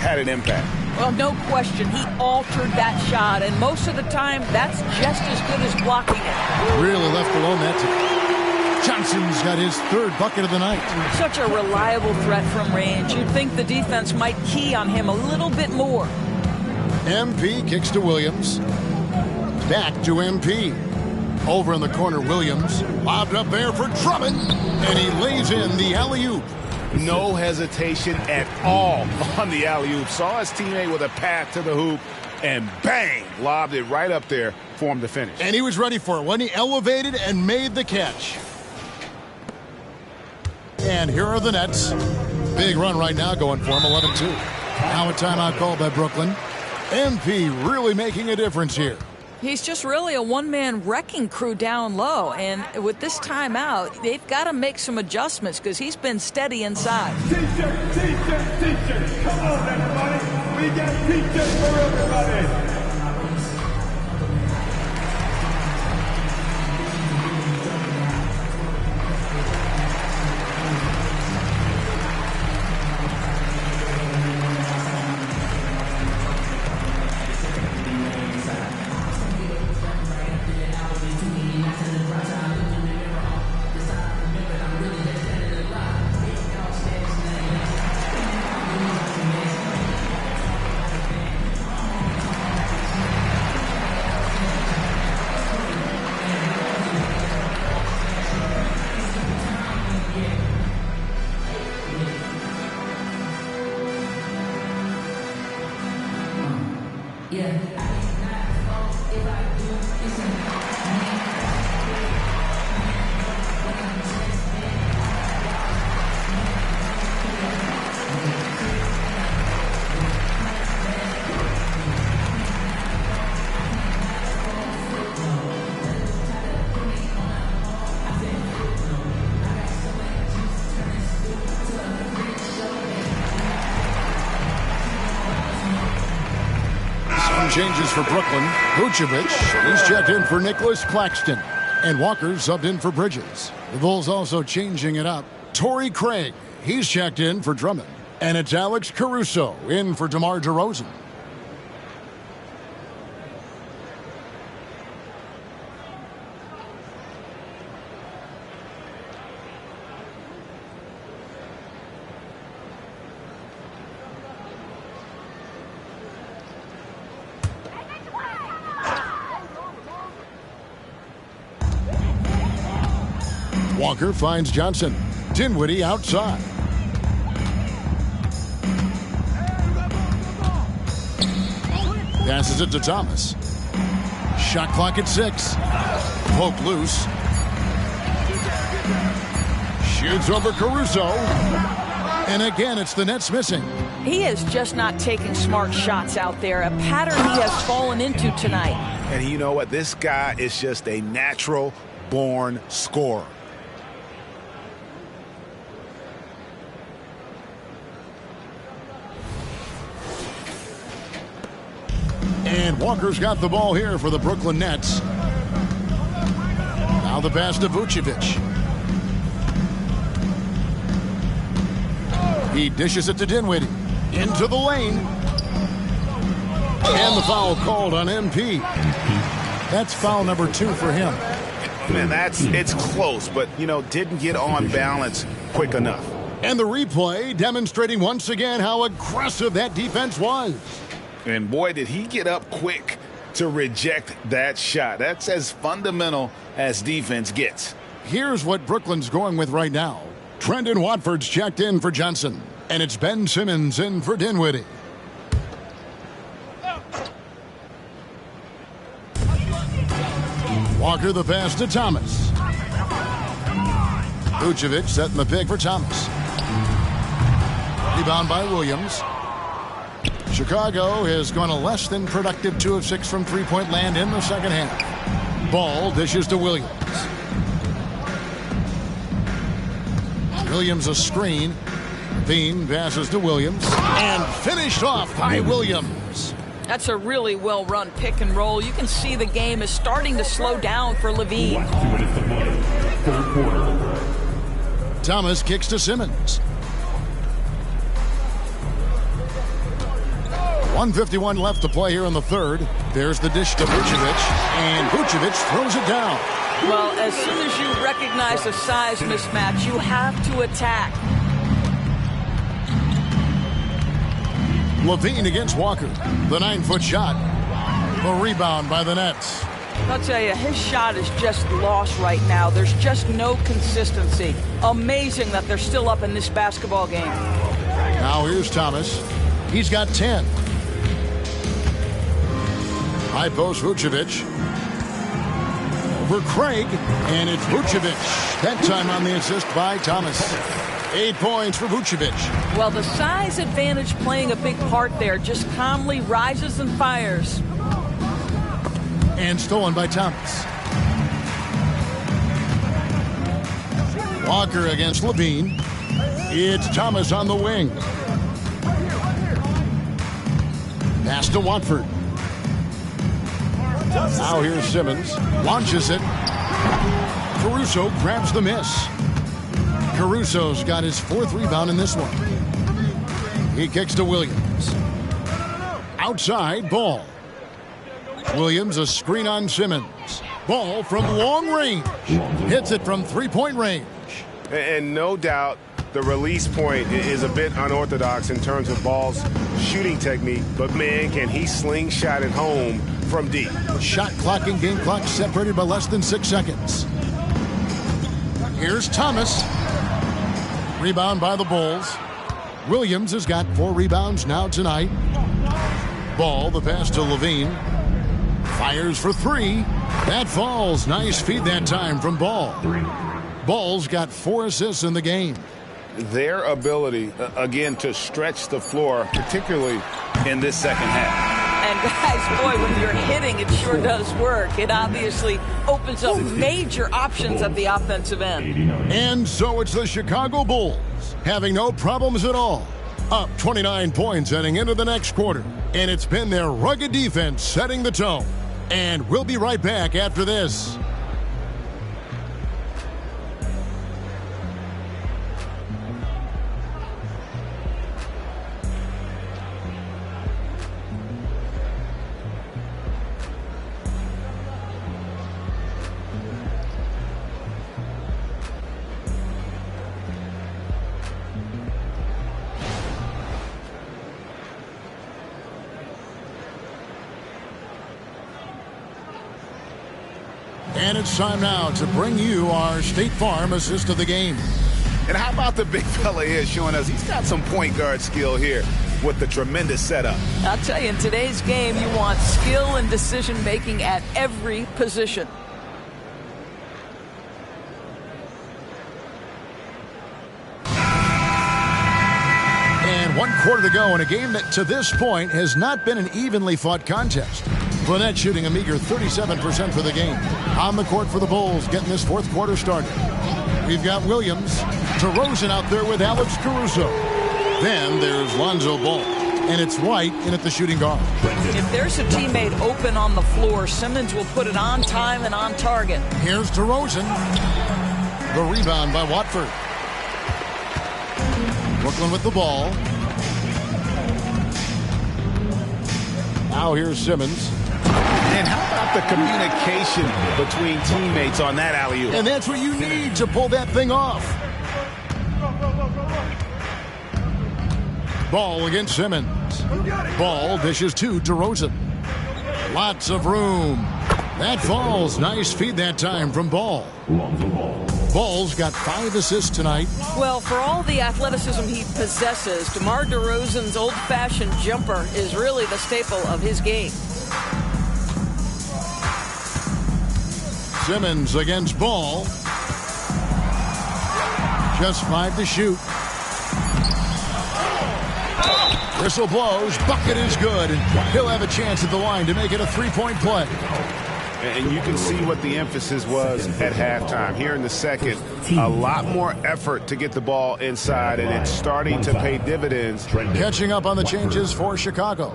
G: had an impact.
H: Well, no question. He altered that shot, and most of the time, that's just as good as blocking it.
E: Really left alone that time. Johnson's got his third bucket of the night.
H: Such a reliable threat from range. You'd think the defense might key on him a little bit more.
E: MP kicks to Williams. Back to MP. Over in the corner, Williams. Lobbed up there for Drummond. And he lays in the alley-oop.
G: No hesitation at all on the alley-oop. Saw his teammate with a path to the hoop. And bang! Lobbed it right up there for him to finish.
E: And he was ready for it when he elevated and made the catch. And here are the Nets. Big run right now going for him, 11-2. Now a timeout called by Brooklyn. MP really making a difference here.
H: He's just really a one-man wrecking crew down low. And with this timeout, they've got to make some adjustments because he's been steady inside.
A: T-shirt, T-shirt, T-shirt. Come on, everybody. We got T-shirts for everybody.
E: Changes for Brooklyn. Vucevic, he's checked in for Nicholas Claxton. And Walker subbed in for Bridges. The Bulls also changing it up. Torrey Craig, he's checked in for Drummond. And it's Alex Caruso in for DeMar DeRozan. Walker finds Johnson. Dinwiddie outside. Passes it to Thomas. Shot clock at 6. Poke loose. Shoots over Caruso. And again, it's the Nets missing.
H: He is just not taking smart shots out there, a pattern he has fallen into tonight.
G: And you know what? This guy is just a natural-born scorer.
E: And Walker's got the ball here for the Brooklyn Nets. Now the pass to Vucevic. He dishes it to Dinwiddie. Into the lane. And the foul called on MP. That's foul number 2 for him.
G: Man, it's close, but, didn't get on balance quick enough.
E: And the replay demonstrating once again how aggressive that defense was.
G: And boy, did he get up quick to reject that shot. That's as fundamental as defense gets.
E: Here's what Brooklyn's going with right now. Trendon Watford's checked in for Johnson. And it's Ben Simmons in for Dinwiddie. Walker the pass to Thomas. Vucevic setting the pick for Thomas. Rebound by Williams. Chicago has gone a less than productive 2 of 6 from three-point land in the second half. Ball dishes to Williams. Williams a screen. Bean passes to Williams. And finished off by Williams.
H: That's a really well-run pick and roll. You can see the game is starting to slow down for Levine.
E: Thomas kicks to Simmons. 1:51 left to play here in the third. There's the dish to Vucevic, and Vucevic throws it down.
H: Well, as soon as you recognize a size mismatch, you have to attack.
E: Levine against Walker. The 9-foot shot. The rebound by the Nets.
H: I'll tell you, his shot is just lost right now. There's just no consistency. Amazing that they're still up in this basketball game.
E: Now here's Thomas. He's got 10. High post Vucevic. Over Craig. And it's Vucevic. That time on the assist by Thomas. 8 points for Vucevic.
H: Well, the size advantage playing a big part there. Just calmly rises and fires.
E: And stolen by Thomas. Walker against Levine. It's Thomas on the wing. Pass to Watford. Now here's Simmons. Launches it. Caruso grabs the miss. Caruso's got his 4th rebound in this one. He kicks to Williams. Outside, Ball. Williams a screen on Simmons. Ball from long range. Hits it from 3-point range.
I: And no doubt the release point is a bit unorthodox in terms of Ball's shooting technique. But, man, can he slingshot it home from deep.
E: Shot clock and game clock separated by less than 6 seconds. Here's Thomas. Rebound by the Bulls. Williams has got 4 rebounds now tonight. Ball, the pass to Levine. Fires for 3. That falls. Nice feed that time from Ball. Ball's got 4 assists in the game.
G: Their ability, again, to stretch the floor, particularly in this second half.
H: And guys, boy, when you're hitting, it sure does work. It obviously opens up major options at the offensive end.
E: And so it's the Chicago Bulls having no problems at all. Up 29 points heading into the next quarter. And it's been their rugged defense setting the tone. And we'll be right back after this. And it's time now to bring you our State Farm assist of the game.
G: And how about the big fella here showing us he's got some point guard skill here with the tremendous setup.
H: I'll tell you, in today's game, you want skill and decision-making at every position.
E: 1 quarter to go in a game that to this point has not been an evenly fought contest. Burnett shooting a meager 37% for the game. On the court for the Bulls, getting this fourth quarter started. We've got Williams, DeRozan out there with Alex Caruso. Then there's Lonzo Ball, and it's White in at the shooting guard.
H: If there's a teammate open on the floor, Simmons will put it on time and on target.
E: Here's DeRozan. The rebound by Watford. Brooklyn with the ball. Now here's Simmons.
G: And how about the communication between teammates on that alley-oop?
E: And that's what you need to pull that thing off. Ball against Simmons. Ball dishes to DeRozan. Lots of room. That falls. Nice feed that time from Ball. Ball's got 5 assists tonight.
N: Well, for all the athleticism he possesses, DeMar DeRozan's old-fashioned jumper is really the staple of his game.
E: Simmons against Ball. Just 5 to shoot. Whistle blows. Bucket is good. He'll have a chance at the line to make it a 3-point play.
G: And you can see what the emphasis was at halftime. Here in the second, a lot more effort to get the ball inside, and it's starting to pay dividends.
E: Catching up on the changes for Chicago.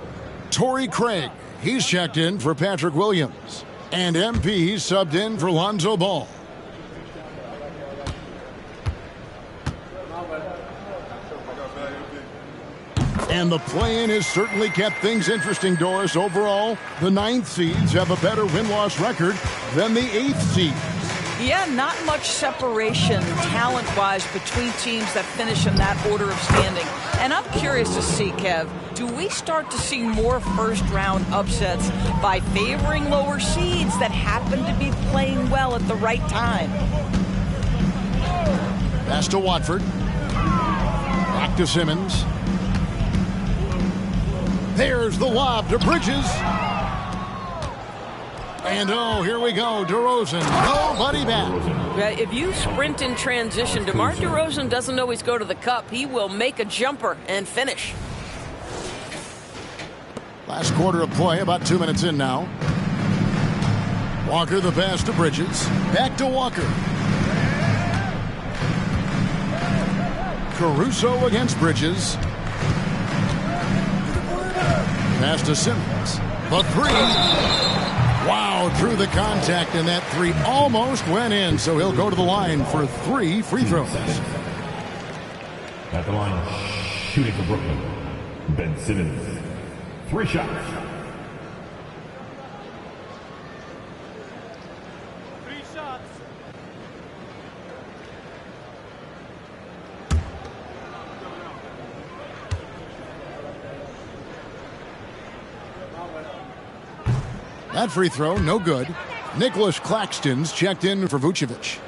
E: Torrey Craig, he's checked in for Patrick Williams. And MP subbed in for Lonzo Ball. And the play-in has certainly kept things interesting, Doris. Overall, the 9th seeds have a better win-loss record than the 8th seeds.
H: Yeah, not much separation talent-wise between teams that finish in that order of standing. And I'm curious to see, Kev, do we start to see more first-round upsets by favoring lower seeds that happen to be playing well at the right time?
E: Pass to Watford. Back to Simmons. There's the lob to Bridges. And oh, here we go. DeRozan. Nobody back.
N: If you sprint in transition, DeMar DeRozan doesn't always go to the cup. He will make a jumper and finish.
E: Last quarter of play, about 2 minutes in now. Walker the pass to Bridges. Back to Walker. Caruso against Bridges. Pass to Simmons. The 3. Wow, through the contact, and that 3 almost went in, so he'll go to the line for 3 free throws.
A: At the line, shooting for Brooklyn, Ben Simmons. 3 shots.
E: That free throw, no good. Nicholas Claxton's checked in for Vucevic.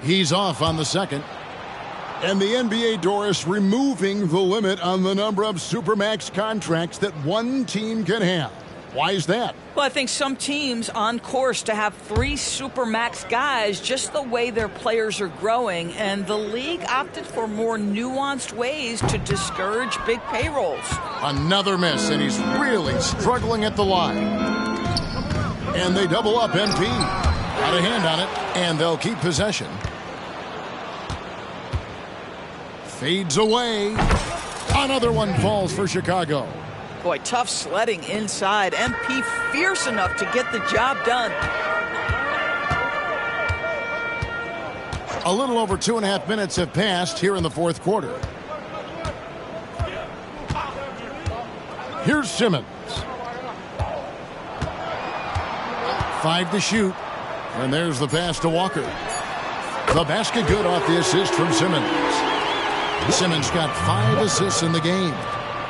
E: He's off on the second. And the NBA, Doris, removing the limit on the number of Supermax contracts that one team can have. Why is that?
H: Well, I think some teams on course to have 3 Supermax guys just the way their players are growing, and the league opted for more nuanced ways to discourage big payrolls.
E: Another miss, and he's really struggling at the line. And they double up MP. Got a hand on it, and they'll keep possession. Fades away. Another one falls for Chicago.
H: Boy, tough sledding inside. MP fierce enough to get the job done.
E: A little over 2.5 minutes have passed here in the fourth quarter. Here's Simmons. 5 to shoot. And there's the pass to Walker. The basket good off the assist from Simmons. Simmons got 5 assists in the game.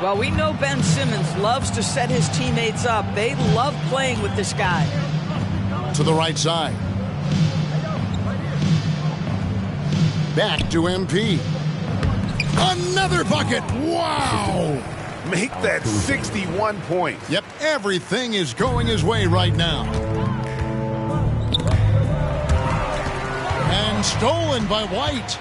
H: Well, we know Ben Simmons loves to set his teammates up. They love playing with this guy.
E: To the right side. Back to MP. Another bucket. Wow.
G: Make that 61 points.
E: Yep, everything is going his way right now. And stolen by White.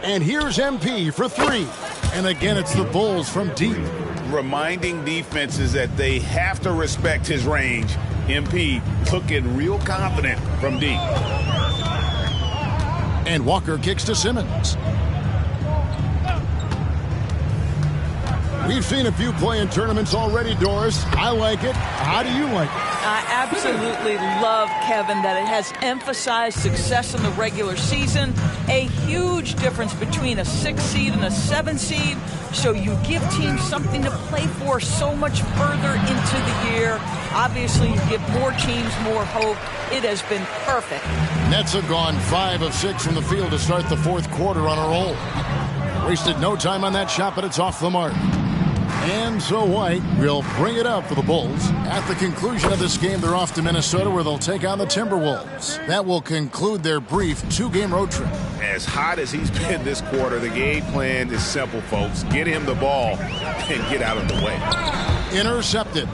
E: And here's MP for three. And again, it's the Bulls from deep.
G: Reminding defenses that they have to respect his range. MP took it real confident from deep.
E: And Walker kicks to Simmons. We've seen a few play in tournaments already, Doris. I like it. How do you like it?
H: I absolutely love, Kevin, that it has emphasized success in the regular season. A huge difference between a 6 seed and a 7 seed. So you give teams something to play for so much further into the year. Obviously, you give more teams more hope. It has been perfect.
E: Nets have gone 5 of 6 from the field to start the fourth quarter on a roll. Wasted no time on that shot, but it's off the mark. And so White will bring it up for the Bulls. At the conclusion of this game, they're off to Minnesota where they'll take on the Timberwolves. That will conclude their brief 2-game road trip.
G: As hot as he's been this quarter, the game plan is simple, folks. Get him the ball and get out of the way.
E: Intercepted.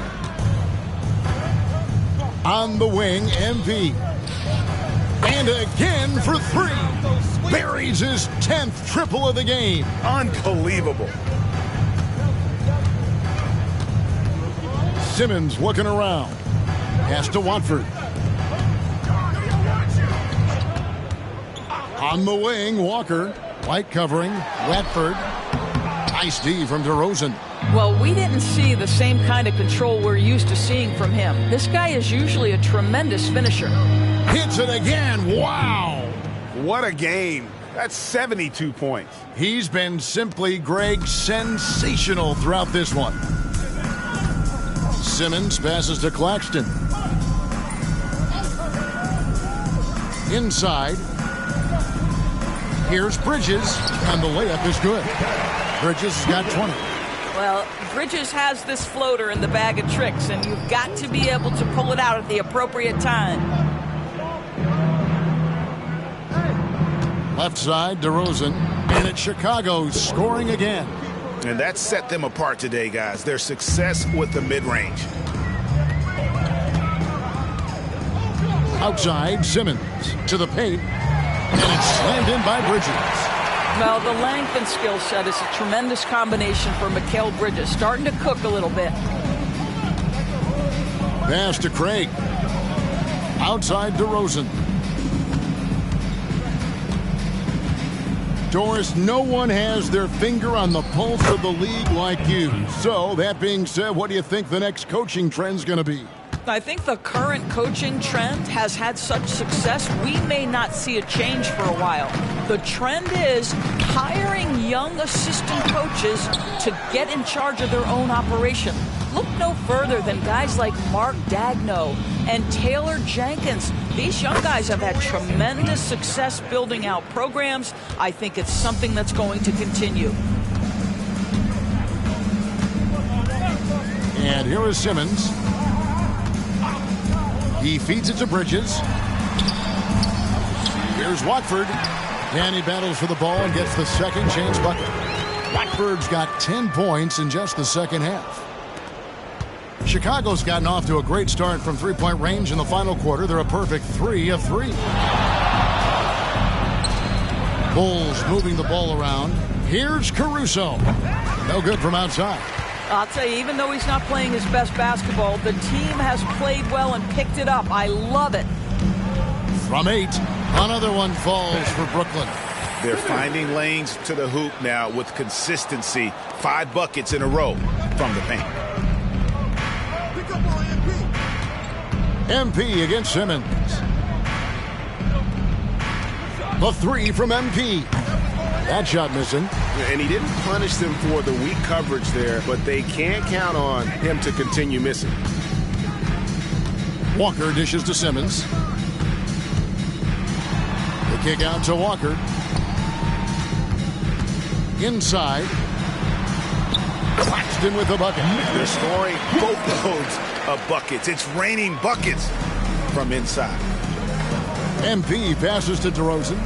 E: On the wing, MP. And again for three. Buries his 10th triple of the game.
G: Unbelievable.
E: Simmons looking around. Pass to Watford. On the wing, Walker. White covering. Watford. Nice D from DeRozan.
H: Well, we didn't see the same kind of control we're used to seeing from him. This guy is usually a tremendous finisher.
E: Hits it again. Wow.
G: What a game. That's 72 points.
E: He's been simply, Greg, sensational throughout this one. Simmons passes to Claxton. Inside. Here's Bridges, and the layup is good. Bridges has got 20.
H: Well, Bridges has this floater in the bag of tricks, and you've got to be able to pull it out at the appropriate time.
E: Left side, DeRozan. And it's Chicago scoring again.
G: And that set them apart today, guys. Their success with the mid-range.
E: Outside, Simmons to the paint. And it's slammed in by Bridges.
H: Well, the length and skill set is a tremendous combination for Mikal Bridges. Starting to cook a little bit.
E: Pass to Craig. Outside, DeRozan. Doris, no one has their finger on the pulse of the league like you. So, that being said, what do you think the next coaching trend's going to be?
H: I think the current coaching trend has had such success, we may not see a change for a while. The trend is hiring young assistant coaches to get in charge of their own operation. Look no further than guys like Mark Dagno and Taylor Jenkins. These young guys have had tremendous success building out programs. I think it's something that's going to continue.
E: And here is Simmons. He feeds it to Bridges. Here's Watford. And he battles for the ball and gets the second chance bucket. Watford's got 10 points in just the second half. Chicago's gotten off to a great start from three-point range in the final quarter. They're a perfect 3 of 3. Bulls moving the ball around. Here's Caruso. No good from outside.
H: I'll tell you, even though he's not playing his best basketball, the team has played well and picked it up. I love it.
E: From 8, another one falls for Brooklyn.
G: They're finding lanes to the hoop now with consistency. 5 buckets in a row from the paint.
E: MP against Simmons. The 3 from MP. That shot missing.
I: And he didn't punish them for the weak coverage there, but they can't count on him to continue missing.
E: Walker dishes to Simmons. The kick out to Walker. Inside. Claxton with the bucket.
G: They're scoring boatloads of buckets. It's raining buckets from inside.
E: MP passes to DeRozan.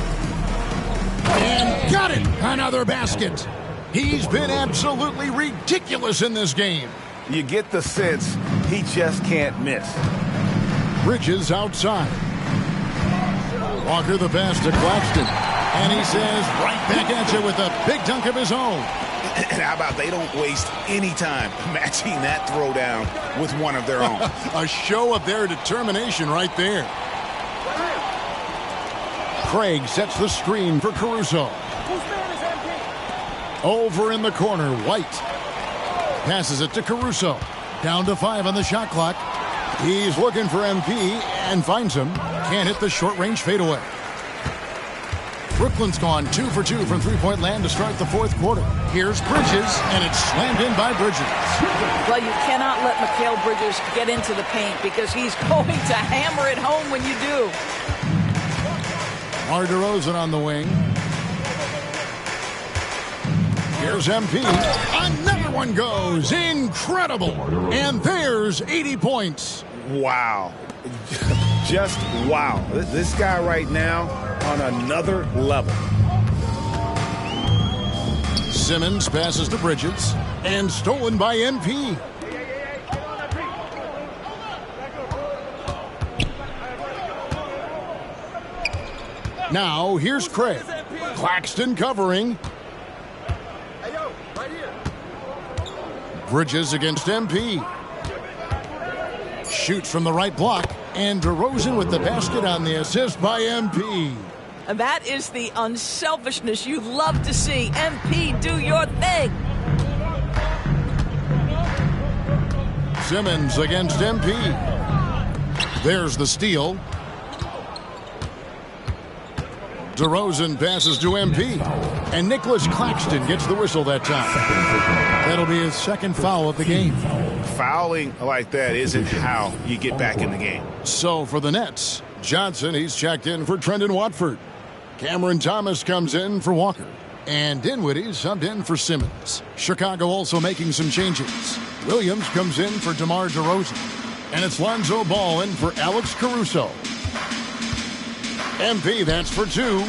E: And got it! Another basket. He's been absolutely ridiculous in this game.
G: You get the sense he just can't miss.
E: Bridges outside. Walker the pass to Claxton. And he says, right back at you with a big dunk of his own.
G: And how about they don't waste any time matching that throwdown with one of their own.
E: A show of their determination right there. Craig sets the screen for Caruso. Over in the corner, White. Passes it to Caruso. Down to 5 on the shot clock. He's looking for MP and finds him. Can't hit the short-range fadeaway. Brooklyn's gone 2 for 2 from three-point land to start the fourth quarter. Here's Bridges, and it's slammed in by Bridges.
H: Well, you cannot let Mikal Bridges get into the paint because he's going to hammer it home when you do.
E: DeMar DeRozan on the wing. Here's MP. Another one goes. Incredible. And there's 80 points.
G: Wow. Just wow. This guy right now on another level.
E: Simmons passes to Bridges. And stolen by MP. Now, here's Craig. Claxton covering. Bridges against MP. Shoots from the right block. And DeRozan with the basket on the assist by MP.
H: And that is the unselfishness you love to see. MP, do your thing.
E: Simmons against MP. There's the steal. DeRozan passes to MP. And Nicholas Claxton gets the whistle that time. That'll be his second foul of the game.
G: Fouling like that isn't how you get back in the game.
E: So for the Nets, Johnson, he's checked in for Trendon Watford. Cameron Thomas comes in for Walker. And Dinwiddie subbed in for Simmons. Chicago also making some changes. Williams comes in for DeMar DeRozan. And it's Lonzo Ball in for Alex Caruso. MP, that's for 2.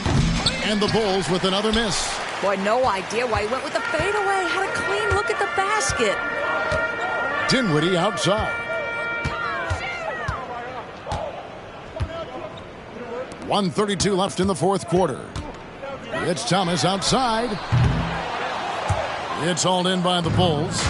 E: And the Bulls with another miss.
N: Boy, no idea why he went with the fadeaway. Had a clean look at the basket.
E: Dinwiddie outside. .132 left in the fourth quarter. It's Thomas outside. It's hauled in by the Bulls.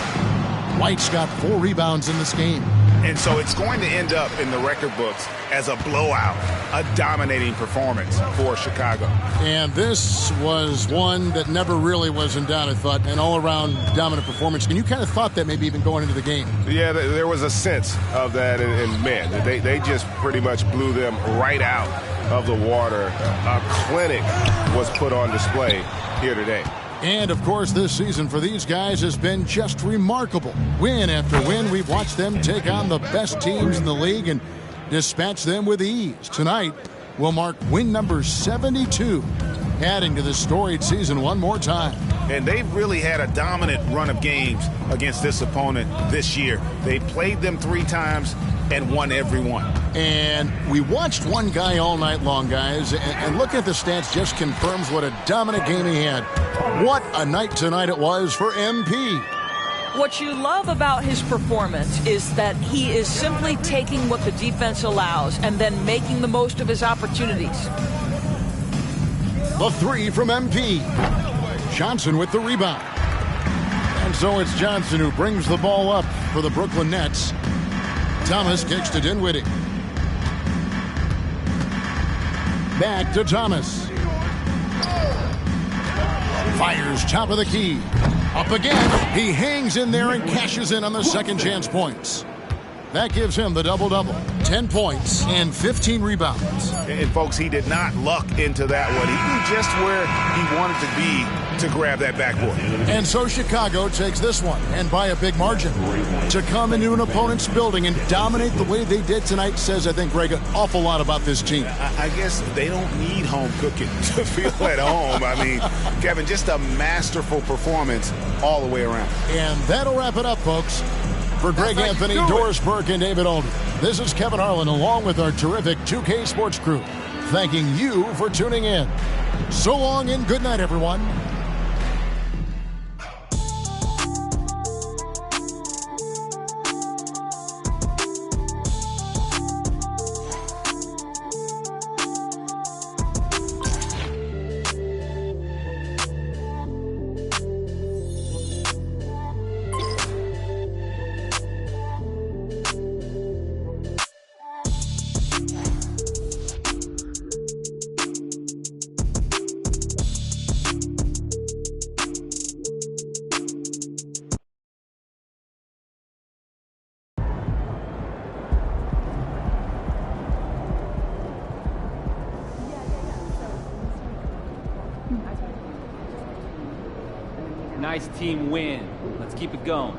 E: White's got 4 rebounds in this game.
G: And so it's going to end up in the record books as a blowout, a dominating performance for Chicago.
E: And this was one that never really was in doubt, I thought, an all-around dominant performance. And you kind of thought that maybe even going into the game.
I: Yeah, there was a sense of that, and man, they just pretty much blew them right out of the water. A clinic was put on display here today.
E: And, of course, this season for these guys has been just remarkable. Win after win, we've watched them take on the best teams in the league and dispatch them with ease. Tonight will mark win number 72, adding to this storied season one more time.
G: And they've really had a dominant run of games against this opponent this year. They played them 3 times and won every one.
E: And we watched one guy all night long, guys, and looking at the stats just confirms what a dominant game he had. What a night tonight it was for MP.
H: What you love about his performance is that he is simply taking what the defense allows and then making the most of his opportunities.
E: The 3 from MP. Johnson with the rebound. And so it's Johnson who brings the ball up for the Brooklyn Nets. Thomas kicks to Dinwiddie. Back to Thomas. Fires top of the key. Up again. He hangs in there and cashes in on the second chance points. That gives him the double-double. 10 points and 15 rebounds.
G: And, folks, he did not luck into that one. He knew just where he wanted to be to grab that backboard.
E: And so Chicago takes this one, and by a big margin. To come into an opponent's building and dominate the way they did tonight says, I think, Greg, an awful lot about this team.
G: I guess they don't need home cooking to feel at home. I mean, Kevin, just a masterful performance all the way around.
E: And that'll wrap it up, folks. For Greg Anthony, Doris Burke, and David Aldridge, this is Kevin Harlan along with our terrific 2K Sports crew. thanking you for tuning in. So long and good night, everyone.
O: Nice team win. Let's keep it going.